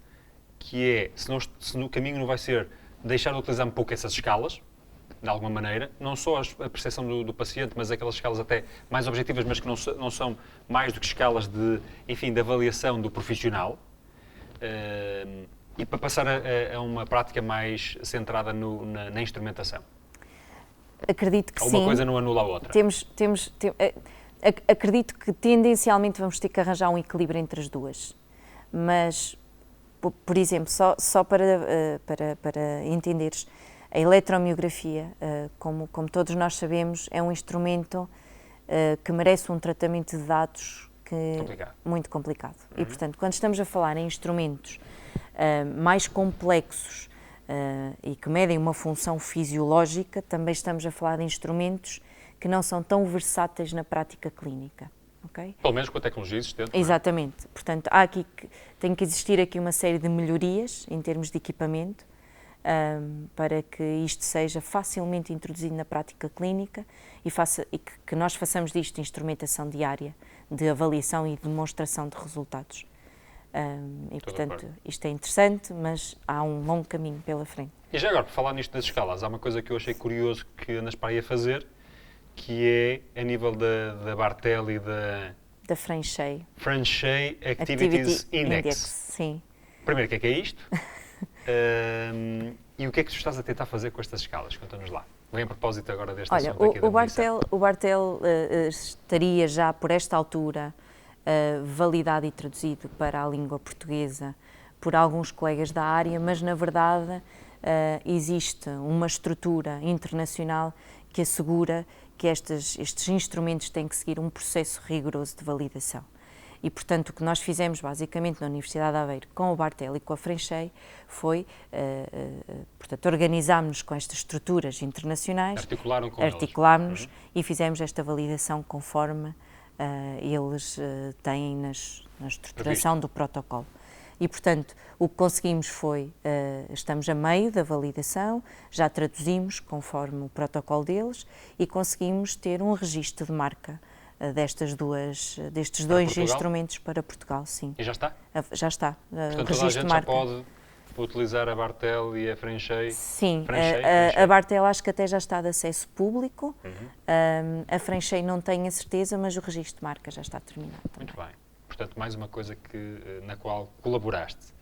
Speaker 1: que é, se no caminho não vai ser deixar de utilizar um pouco essas escalas, de alguma maneira, não só a percepção do paciente, mas aquelas escalas até mais objetivas, mas que não são mais do que escalas de avaliação do profissional, e para passar a uma prática mais centrada na instrumentação.
Speaker 2: Acredito que sim.
Speaker 1: Uma coisa não anula a outra.
Speaker 2: Acredito que tendencialmente vamos ter que arranjar um equilíbrio entre as duas, mas, por exemplo, só para entenderes, a eletromiografia, como todos nós sabemos, é um instrumento que merece um tratamento de dados muito complicado. E, portanto, quando estamos a falar em instrumentos mais complexos e que medem uma função fisiológica, também estamos a falar de instrumentos que não são tão versáteis na prática clínica. Okay?
Speaker 1: Pelo menos com a tecnologia existente.
Speaker 2: Exatamente. Portanto, tem que existir aqui uma série de melhorias em termos de equipamento para que isto seja facilmente introduzido na prática clínica e que nós façamos disto instrumentação diária de avaliação e demonstração de resultados. E, portanto, isto é interessante, mas há um longo caminho pela frente.
Speaker 1: E já agora, por falar nisto das escalas, há uma coisa que eu achei curioso que andas para aí a fazer, que é a nível da Bartel e
Speaker 2: da Frenchay
Speaker 1: Activities Index.
Speaker 2: Sim.
Speaker 1: Primeiro, o que é isto? E o que é que tu estás a tentar fazer com estas escalas? Conta-nos lá. Vem a propósito agora deste assunto aqui da medição.
Speaker 2: O Bartel estaria já por esta altura validado e traduzido para a língua portuguesa por alguns colegas da área, mas na verdade existe uma estrutura internacional que assegura que estes instrumentos têm que seguir um processo rigoroso de validação. E, portanto, o que nós fizemos basicamente na Universidade de Aveiro com o Bartel e com a Frenchay foi, portanto, organizámos-nos com estas estruturas internacionais, articulámos-nos e fizemos esta validação conforme eles têm na estruturação do protocolo. E, portanto, o que conseguimos foi, estamos a meio da validação, já traduzimos conforme o protocolo deles e conseguimos ter um registro de marca destes dois instrumentos para Portugal, sim.
Speaker 1: E já está?
Speaker 2: Já está.
Speaker 1: Portanto, toda a gente já pode utilizar a Bartel e a Frenchay?
Speaker 2: Sim, a Bartel acho que até já está de acesso público, a Frenchay não tenho a certeza, mas o registro de marca já está terminado também.
Speaker 1: Muito bem. Portanto, mais uma coisa na qual colaboraste.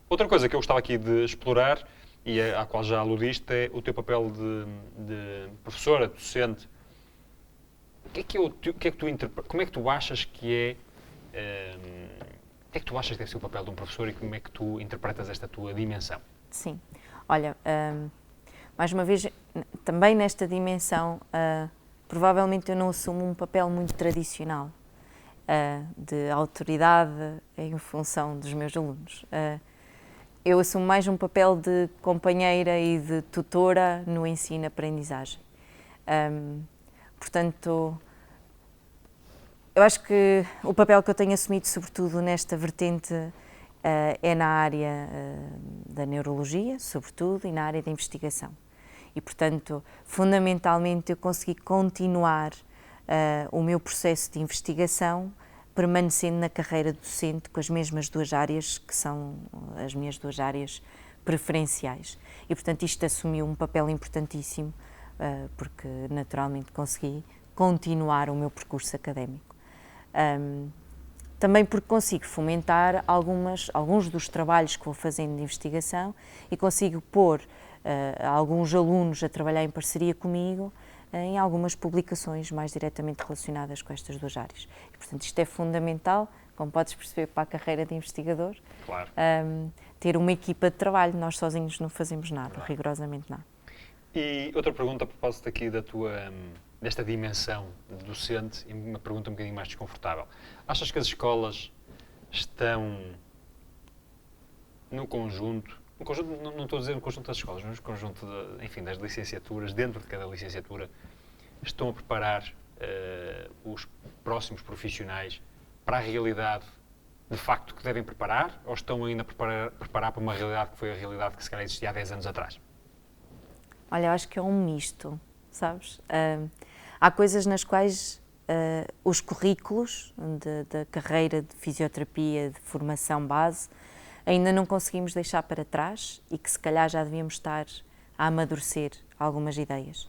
Speaker 1: Outra coisa que eu gostava aqui de explorar, e à qual já aludiste, é o teu papel de professora, docente. Como é que tu achas que o que é que tu achas que deve ser o papel de um professor e como é que tu interpretas esta tua dimensão?
Speaker 2: Sim. Olha, mais uma vez, também nesta dimensão, provavelmente eu não assumo um papel muito tradicional de autoridade em função dos meus alunos. Eu assumo mais um papel de companheira e de tutora no ensino-aprendizagem. Portanto, eu acho que o papel que eu tenho assumido, sobretudo nesta vertente, é na área da neurologia, sobretudo, e na área da investigação. E, portanto, fundamentalmente, eu consegui continuar o meu processo de investigação, permanecendo na carreira docente com as mesmas duas áreas, que são as minhas duas áreas preferenciais. E, portanto, isto assumiu um papel importantíssimo, porque, naturalmente, consegui continuar o meu percurso académico. Também porque consigo fomentar alguns dos trabalhos que vou fazendo de investigação e consigo pôr alguns alunos a trabalhar em parceria comigo em algumas publicações mais diretamente relacionadas com estas duas áreas. E, portanto, isto é fundamental, como podes perceber, para a carreira de investigador,
Speaker 1: claro.
Speaker 2: Ter uma equipa de trabalho. Nós sozinhos não fazemos nada, rigorosamente nada.
Speaker 1: E outra pergunta a propósito aqui desta dimensão de docente, e uma pergunta um bocadinho mais desconfortável. Achas que as escolas estão no conjunto, não estou a dizer no conjunto das escolas, mas no conjunto das licenciaturas, dentro de cada licenciatura, estão a preparar os próximos profissionais para a realidade de facto que devem preparar, ou estão ainda a preparar para uma realidade que foi a realidade que se calhar existia há 10 anos atrás?
Speaker 2: Olha, eu acho que é um misto, sabes? Há coisas nas quais os currículos da carreira de fisioterapia, de formação base, ainda não conseguimos deixar para trás e que se calhar já devíamos estar a amadurecer algumas ideias.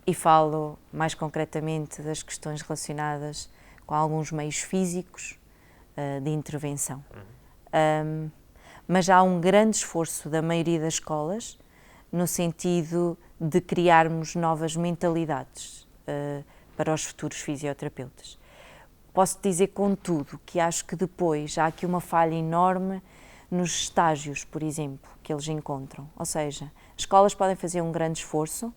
Speaker 2: E falo mais concretamente das questões relacionadas com alguns meios físicos de intervenção. Mas há um grande esforço da maioria das escolas no sentido de criarmos novas mentalidades para os futuros fisioterapeutas. Posso dizer, contudo, que acho que depois há aqui uma falha enorme nos estágios, por exemplo, que eles encontram. Ou seja, as escolas podem fazer um grande esforço,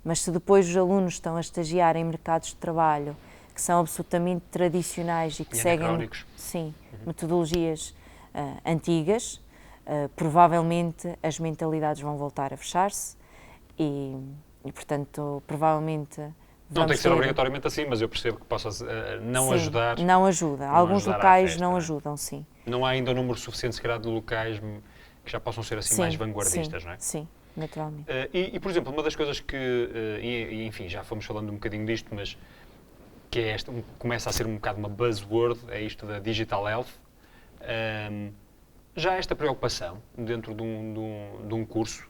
Speaker 2: mas se depois os alunos estão a estagiar em mercados de trabalho que são absolutamente tradicionais e que seguem metodologias antigas, provavelmente as mentalidades vão voltar a fechar-se e, portanto, provavelmente
Speaker 1: não tem que ser obrigatoriamente assim, mas eu percebo que possa não ajudar.
Speaker 2: Não ajuda. Alguns locais não ajudam, sim.
Speaker 1: Não há ainda um número suficiente, se calhar, de locais que já possam ser assim mais vanguardistas, não é?
Speaker 2: Sim, naturalmente.
Speaker 1: E, por exemplo, uma das coisas que, enfim, já fomos falando um bocadinho disto, mas que é começa a ser um bocado uma buzzword, é isto da digital health. Já há esta preocupação dentro de um curso,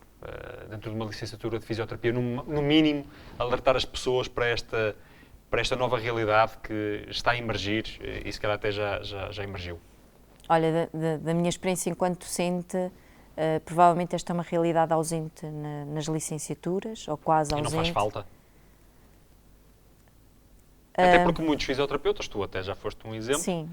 Speaker 1: dentro de uma licenciatura de fisioterapia, no mínimo, alertar as pessoas para esta nova realidade que está a emergir e se calhar até já emergiu?
Speaker 2: Olha, da minha experiência enquanto docente, provavelmente esta é uma realidade ausente nas licenciaturas, ou quase ausente.
Speaker 1: E não faz falta? Até porque muitos fisioterapeutas, tu até já foste um exemplo,
Speaker 2: sim.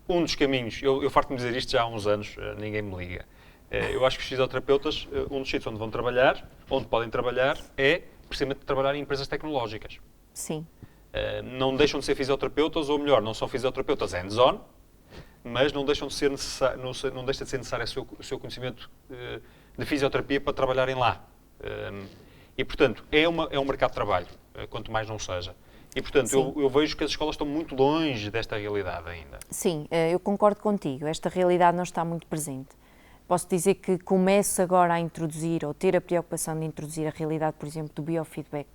Speaker 1: Um dos caminhos, eu farto-me dizer isto já há uns anos, ninguém me liga. Eu acho que os fisioterapeutas, um dos sítios onde vão trabalhar, onde podem trabalhar, é precisamente trabalhar em empresas tecnológicas.
Speaker 2: Sim.
Speaker 1: Não deixam de ser fisioterapeutas, ou melhor, não são fisioterapeutas hands-on, mas não deixam de ser não deixa de ser necessário o seu conhecimento de fisioterapia para trabalharem lá. E, portanto, é um mercado de trabalho, quanto mais não seja. E, portanto, eu vejo que as escolas estão muito longe desta realidade ainda.
Speaker 2: Sim, eu concordo contigo. Esta realidade não está muito presente. Posso dizer que começo agora a introduzir, ou ter a preocupação de introduzir a realidade, por exemplo, do biofeedback,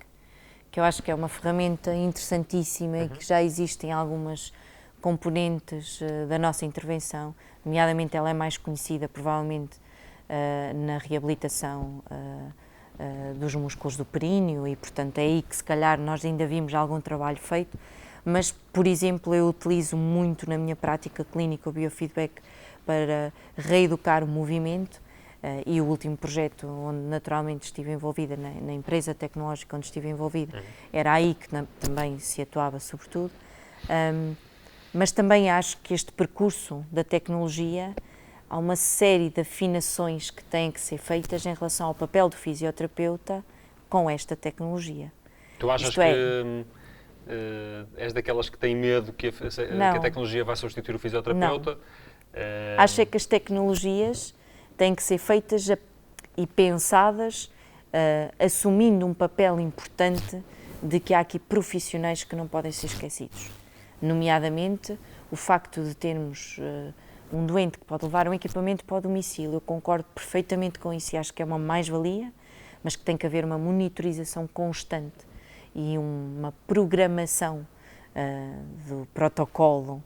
Speaker 2: que eu acho que é uma ferramenta interessantíssima e que já existe em algumas componentes da nossa intervenção, nomeadamente ela é mais conhecida, provavelmente, na reabilitação dos músculos do períneo e, portanto, é aí que se calhar nós ainda vimos algum trabalho feito, mas, por exemplo, eu utilizo muito na minha prática clínica o biofeedback para reeducar o movimento e o último projeto onde naturalmente estive envolvida, na empresa tecnológica onde estive envolvida, era aí que também se atuava sobretudo, mas também acho que este percurso da tecnologia, há uma série de afinações que têm que ser feitas em relação ao papel do fisioterapeuta com esta tecnologia.
Speaker 1: Tu achas que és daquelas que têm medo que a tecnologia vai substituir o fisioterapeuta?
Speaker 2: Acho que as tecnologias têm que ser feitas e pensadas assumindo um papel importante de que há aqui profissionais que não podem ser esquecidos. Nomeadamente, o facto de termos um doente que pode levar um equipamento para o domicílio. Eu concordo perfeitamente com isso e acho que é uma mais-valia, mas que tem que haver uma monitorização constante e uma programação do protocolo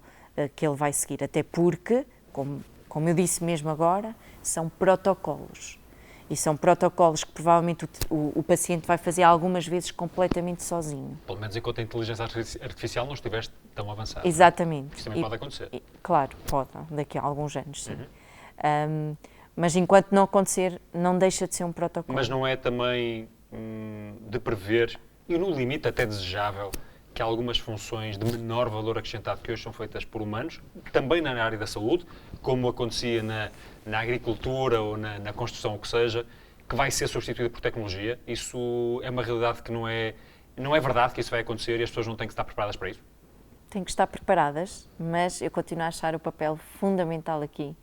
Speaker 2: que ele vai seguir, até porque, como eu disse mesmo agora, são protocolos. E são protocolos que provavelmente o paciente vai fazer algumas vezes completamente sozinho.
Speaker 1: Pelo menos enquanto a inteligência artificial não estiveste tão avançada.
Speaker 2: Exatamente.
Speaker 1: Isso também pode acontecer.
Speaker 2: Claro, pode, daqui a alguns anos, sim. Mas enquanto não acontecer, não deixa de ser um protocolo.
Speaker 1: Mas não é também de prever, e no limite até desejável, que algumas funções de menor valor acrescentado que hoje são feitas por humanos, também na área da saúde, como acontecia na agricultura ou na construção, o que seja, que vai ser substituída por tecnologia. Isso é uma realidade que não é verdade que isso vai acontecer e as pessoas não têm que estar preparadas para isso?
Speaker 2: Têm que estar preparadas, mas eu continuo a achar o papel fundamental aqui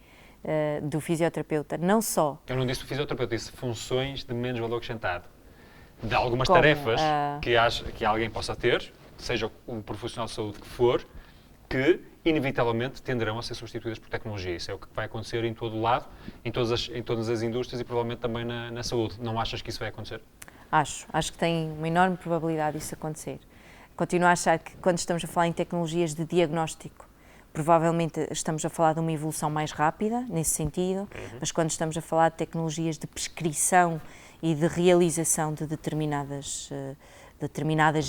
Speaker 2: do fisioterapeuta, não só...
Speaker 1: Eu não disse do fisioterapeuta, disse funções de menos valor acrescentado. De algumas tarefas que alguém possa ter, seja o profissional de saúde que for, que inevitavelmente tenderão a ser substituídas por tecnologia. Isso é o que vai acontecer em todo o lado, em todas as indústrias e provavelmente também na saúde. Não achas que isso vai acontecer?
Speaker 2: Acho que tem uma enorme probabilidade disso acontecer. Continuo a achar que quando estamos a falar em tecnologias de diagnóstico, provavelmente estamos a falar de uma evolução mais rápida, nesse sentido, mas quando estamos a falar de tecnologias de prescrição e de realização de determinadas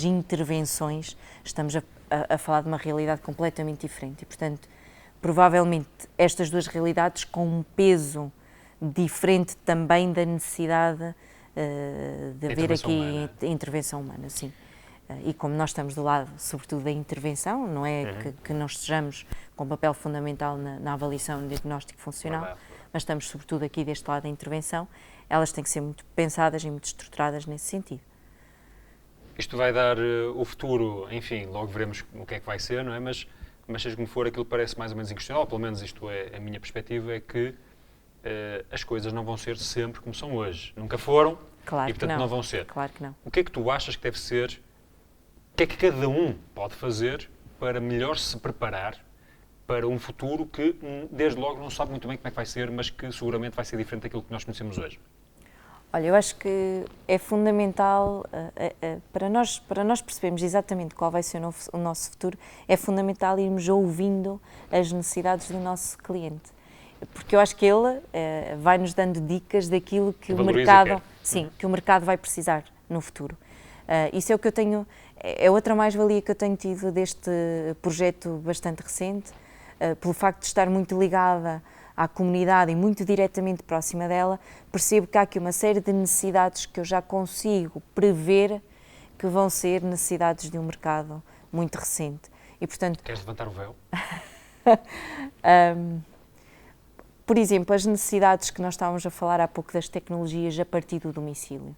Speaker 2: intervenções, estamos a falar de uma realidade completamente diferente. E, portanto, provavelmente estas duas realidades com um peso diferente também da necessidade de haver aqui intervenção humana, sim. E como nós estamos do lado, sobretudo, da intervenção, não é que nós estejamos com um papel fundamental na avaliação do diagnóstico funcional, mas estamos sobretudo aqui deste lado da intervenção, elas têm que ser muito pensadas e muito estruturadas nesse sentido.
Speaker 1: Isto vai dar o futuro, enfim, logo veremos o que é que vai ser, não é? Mas seja como for, aquilo parece mais ou menos inquestionável, pelo menos isto é a minha perspectiva, é que as coisas não vão ser sempre como são hoje. Nunca foram
Speaker 2: Claro
Speaker 1: e, portanto, não vão ser.
Speaker 2: Claro que não.
Speaker 1: O que é que tu achas que deve ser, o que é que cada um pode fazer para melhor se preparar para um futuro que, desde logo, não sabe muito bem como é que vai ser, mas que seguramente vai ser diferente daquilo que nós conhecemos hoje?
Speaker 2: Olha, eu acho que é fundamental, para nós percebermos exatamente qual vai ser o nosso futuro, é fundamental irmos ouvindo as necessidades do nosso cliente. Porque eu acho que ele vai-nos dando dicas daquilo que o mercado, que o mercado vai precisar no futuro. Isso é o que eu tenho, é outra mais-valia que eu tenho tido deste projeto bastante recente, pelo facto de estar muito ligada à comunidade e muito diretamente próxima dela, percebo que há aqui uma série de necessidades que eu já consigo prever que vão ser necessidades de um mercado muito recente. E, portanto,
Speaker 1: queres levantar o véu?
Speaker 2: Por exemplo, as necessidades que nós estávamos a falar há pouco das tecnologias a partir do domicílio.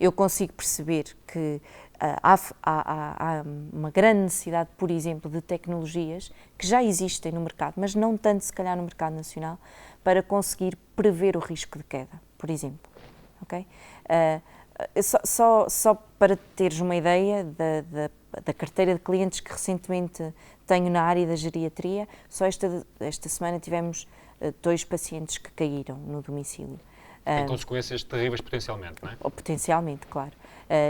Speaker 2: Eu consigo perceber que há uma grande necessidade, por exemplo, de tecnologias que já existem no mercado, mas não tanto, se calhar, no mercado nacional, para conseguir prever o risco de queda, por exemplo. Okay? Só para teres uma ideia da carteira de clientes que recentemente tenho na área da geriatria, só esta semana tivemos 2 pacientes que caíram no domicílio.
Speaker 1: Tem consequências terríveis potencialmente, não é?
Speaker 2: Potencialmente, claro.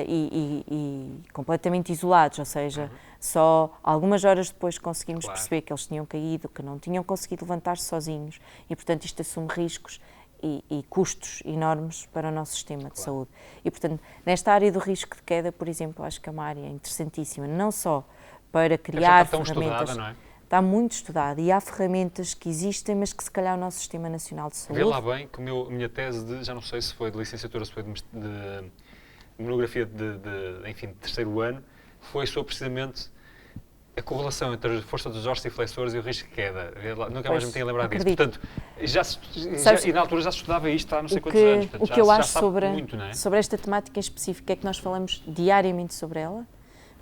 Speaker 2: E completamente isolados, ou seja, só algumas horas depois conseguimos perceber que eles tinham caído, que não tinham conseguido levantar-se sozinhos e, portanto, isto assume riscos e custos enormes para o nosso sistema de saúde. E, portanto, nesta área do risco de queda, por exemplo, acho que é uma área interessantíssima, não só para criar ferramentas...
Speaker 1: Não é?
Speaker 2: Está muito estudado e há ferramentas que existem, mas que se calhar o nosso Sistema Nacional de Saúde...
Speaker 1: Vê lá bem que a minha tese já não sei se foi de licenciatura, se foi de monografia enfim, de terceiro ano, foi sobre precisamente a correlação entre a força dos ossiflexores e o risco de queda. Nunca mais me tinha lembrado disso. Portanto, e na altura já se estudava isto há não sei quantos anos. Portanto,
Speaker 2: o que eu acho
Speaker 1: muito,
Speaker 2: sobre esta temática em específico é que nós falamos diariamente sobre ela,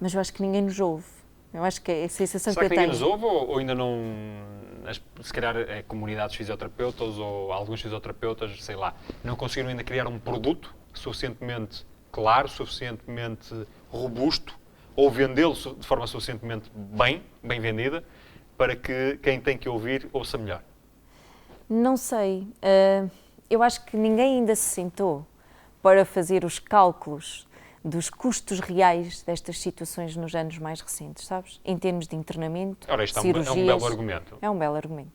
Speaker 2: mas eu acho que ninguém nos ouve. Eu acho que é a sensação que eu tenho.
Speaker 1: Será que ninguém nos ouve ou ainda não... Se calhar comunidades fisioterapeutas ou alguns fisioterapeutas, sei lá, não conseguiram ainda criar um produto suficientemente claro, suficientemente robusto, ou vendê-lo de forma suficientemente bem vendida, para que quem tem que ouvir ouça melhor?
Speaker 2: Não sei. Eu acho que ninguém ainda se sentou para fazer os cálculos dos custos reais destas situações nos anos mais recentes, sabes? Em termos de internamento, cirurgias...
Speaker 1: é um belo argumento.
Speaker 2: É um belo argumento.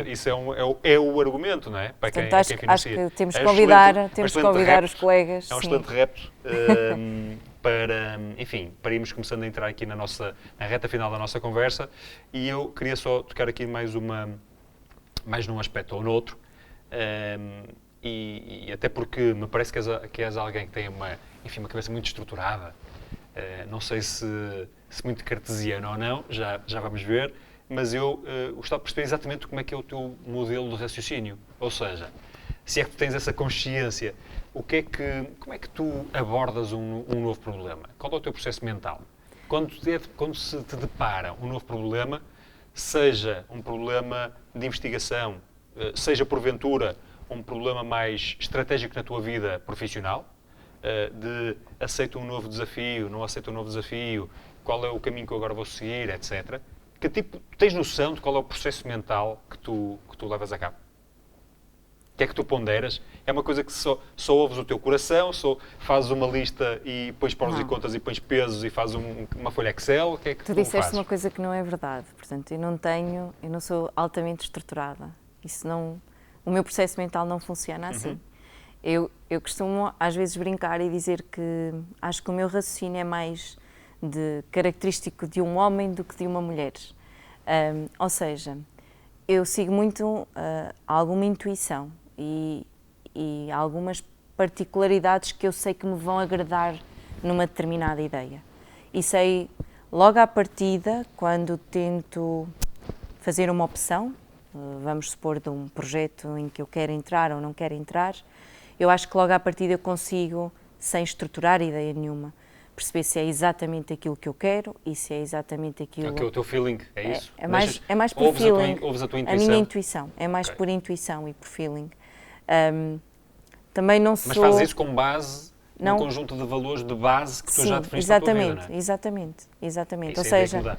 Speaker 1: Isso é o argumento, não é? Para
Speaker 2: Portanto,
Speaker 1: quem financia.
Speaker 2: acho que temos que convidar os colegas.
Speaker 1: É um excelente repto para irmos começando a entrar aqui na reta final da nossa conversa, e eu queria só tocar aqui mais num aspecto ou noutro, e até porque me parece que és alguém que tem uma cabeça muito estruturada, não sei se muito cartesiana ou não, já vamos ver, mas eu gostava de perceber exatamente como é que é o teu modelo de raciocínio, ou seja, se é que tu tens essa consciência, como é que tu abordas um novo problema? Qual é o teu processo mental? Quando se te depara um novo problema, seja um problema de investigação, seja porventura um problema mais estratégico na tua vida profissional, de aceito um novo desafio, não aceito um novo desafio, qual é o caminho que eu agora vou seguir, etc. Tens noção de qual é o processo mental que tu levas a cabo? que é que tu ponderas? É uma coisa que só ouves o teu coração, só fazes uma lista e pões prós e contras e pões pesos e fazes uma folha Excel? O que é que tu
Speaker 2: disseste
Speaker 1: fazes?
Speaker 2: uma coisa que não é verdade. Portanto, eu não sou altamente estruturada. O meu processo mental não funciona assim. Eu costumo às vezes brincar e dizer que acho que o meu raciocínio é mais característico de um homem do que de uma mulher. Ou seja, eu sigo muito alguma intuição e algumas particularidades que eu sei que me vão agradar numa determinada ideia. E sei logo à partida, quando tento fazer uma opção, vamos supor de um projeto em que eu quero entrar ou não quero entrar, eu acho que logo à partida eu consigo, sem estruturar ideia nenhuma, perceber se é exatamente aquilo que eu quero e se é exatamente aquilo...
Speaker 1: É o teu feeling, é isso?
Speaker 2: É mais por feeling.
Speaker 1: Ouves a tua intuição?
Speaker 2: A minha intuição, é mais por intuição e por feeling. Também não sou...
Speaker 1: Mas fazes isso com base num conjunto de valores de base que tu já definiste na tua vida, não é?
Speaker 2: Exatamente.
Speaker 1: Isso
Speaker 2: Ou seja,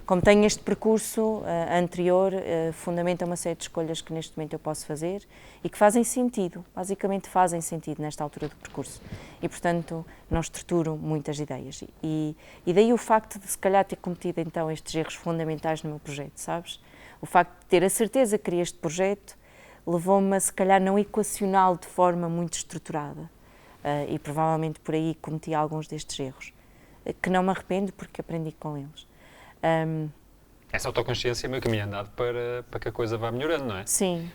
Speaker 2: como tenho este percurso anterior, fundamenta uma série de escolhas que neste momento eu posso fazer e que fazem sentido, basicamente fazem sentido nesta altura do percurso. E, portanto, não estruturo muitas ideias. E daí o facto de, se calhar, ter cometido, então, estes erros fundamentais no meu projeto, sabes? O facto de ter a certeza que queria este projeto levou-me a, se calhar, não equacioná-lo de forma muito estruturada. E, provavelmente, por aí cometi alguns destes erros, que não me arrependo porque aprendi com eles.
Speaker 1: Essa autoconsciência é meio caminho andado para que a coisa vá melhorando, não é?
Speaker 2: Sim.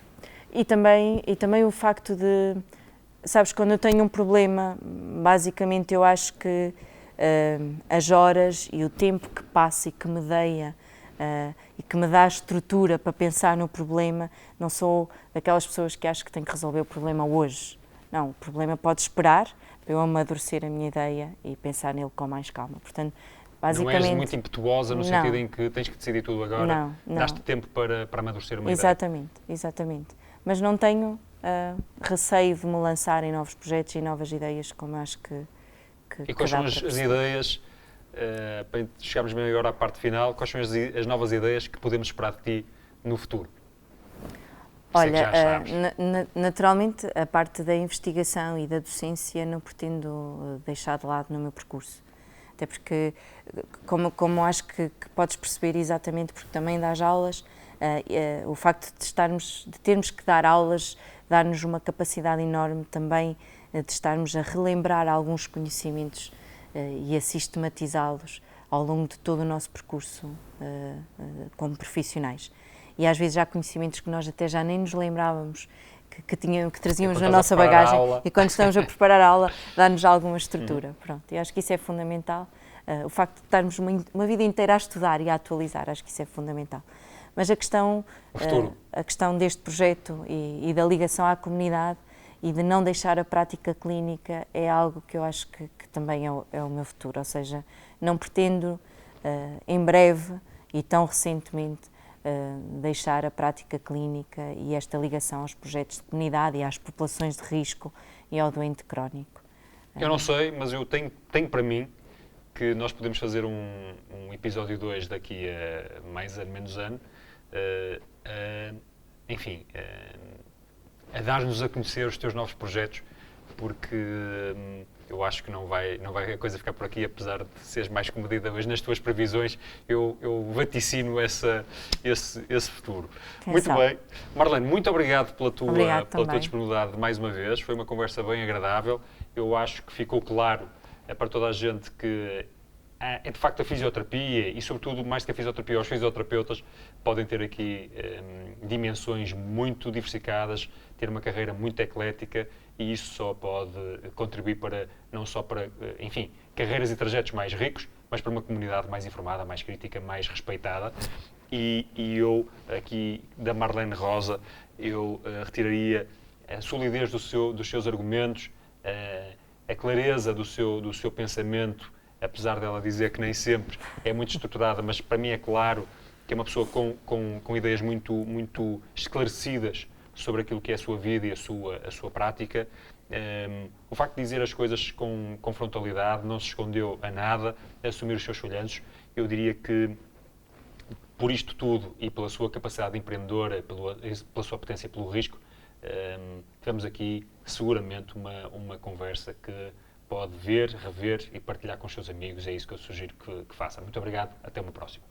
Speaker 2: E também o facto de, sabes, quando eu tenho um problema, basicamente eu acho que as horas e o tempo que passa e que me deia e que me dá a estrutura para pensar no problema, não sou daquelas pessoas que acham que tenho que resolver o problema hoje. Não, o problema pode esperar para eu amadurecer a minha ideia e pensar nele com mais calma. Portanto, basicamente,
Speaker 1: não és muito impetuosa no sentido em que tens que decidir tudo agora,
Speaker 2: não.
Speaker 1: Dás-te tempo para amadurecer uma
Speaker 2: ideia. Exatamente. Mas não tenho receio de me lançar em novos projetos e novas ideias, como acho que
Speaker 1: E quais são as ideias, para chegarmos bem agora à parte final, quais são as novas ideias que podemos esperar de ti no futuro?
Speaker 2: Olha, naturalmente a parte da investigação e da docência não pretendo deixar de lado no meu percurso. Até porque, como acho que podes perceber exatamente, porque também dás aulas, o facto de termos que dar aulas dá-nos uma capacidade enorme também de estarmos a relembrar alguns conhecimentos e a sistematizá-los ao longo de todo o nosso percurso como profissionais. E às vezes há conhecimentos que nós até já nem nos lembrávamos que trazíamos na nossa bagagem e quando estamos a preparar a aula dá-nos alguma estrutura. Pronto, e acho que isso é fundamental. O facto de estarmos uma vida inteira a estudar e a atualizar, acho que isso é fundamental. Mas a questão deste projeto e da ligação à comunidade e de não deixar a prática clínica é algo que eu acho que também é o meu futuro. Ou seja, não pretendo em breve e tão recentemente deixar a prática clínica e esta ligação aos projetos de comunidade e às populações de risco e ao doente crónico.
Speaker 1: Eu não sei, mas eu tenho para mim que nós podemos fazer um episódio 2 daqui a mais ou menos ano, enfim, a dar-nos a conhecer os teus novos projetos, porque eu acho que não vai a coisa ficar por aqui, apesar de seres mais comedida hoje nas tuas previsões, eu vaticino esse futuro. Muito bem. Marlene, muito obrigado pela tua disponibilidade mais uma vez, foi uma conversa bem agradável. Eu acho que ficou claro para toda a gente que é de facto a fisioterapia e, sobretudo, mais do que a fisioterapia, os fisioterapeutas podem ter aqui dimensões muito diversificadas, ter uma carreira muito eclética e isso só pode contribuir não só para, enfim, carreiras e trajetos mais ricos, mas para uma comunidade mais informada, mais crítica, mais respeitada. E eu, aqui, da Marlene Rosa, eu retiraria a solidez dos seus argumentos, a clareza do seu pensamento, apesar dela dizer que nem sempre é muito estruturada, mas para mim é claro que é uma pessoa com ideias muito esclarecidas sobre aquilo que é a sua vida e a sua prática. O facto de dizer as coisas com frontalidade, não se escondeu a nada, assumir os seus falhanços, eu diria que por isto tudo e pela sua capacidade empreendedora, pela sua potência e pelo risco, tivemos aqui seguramente uma conversa que pode ver, rever e partilhar com os seus amigos. É isso que eu sugiro que faça. Muito obrigado, até uma próxima.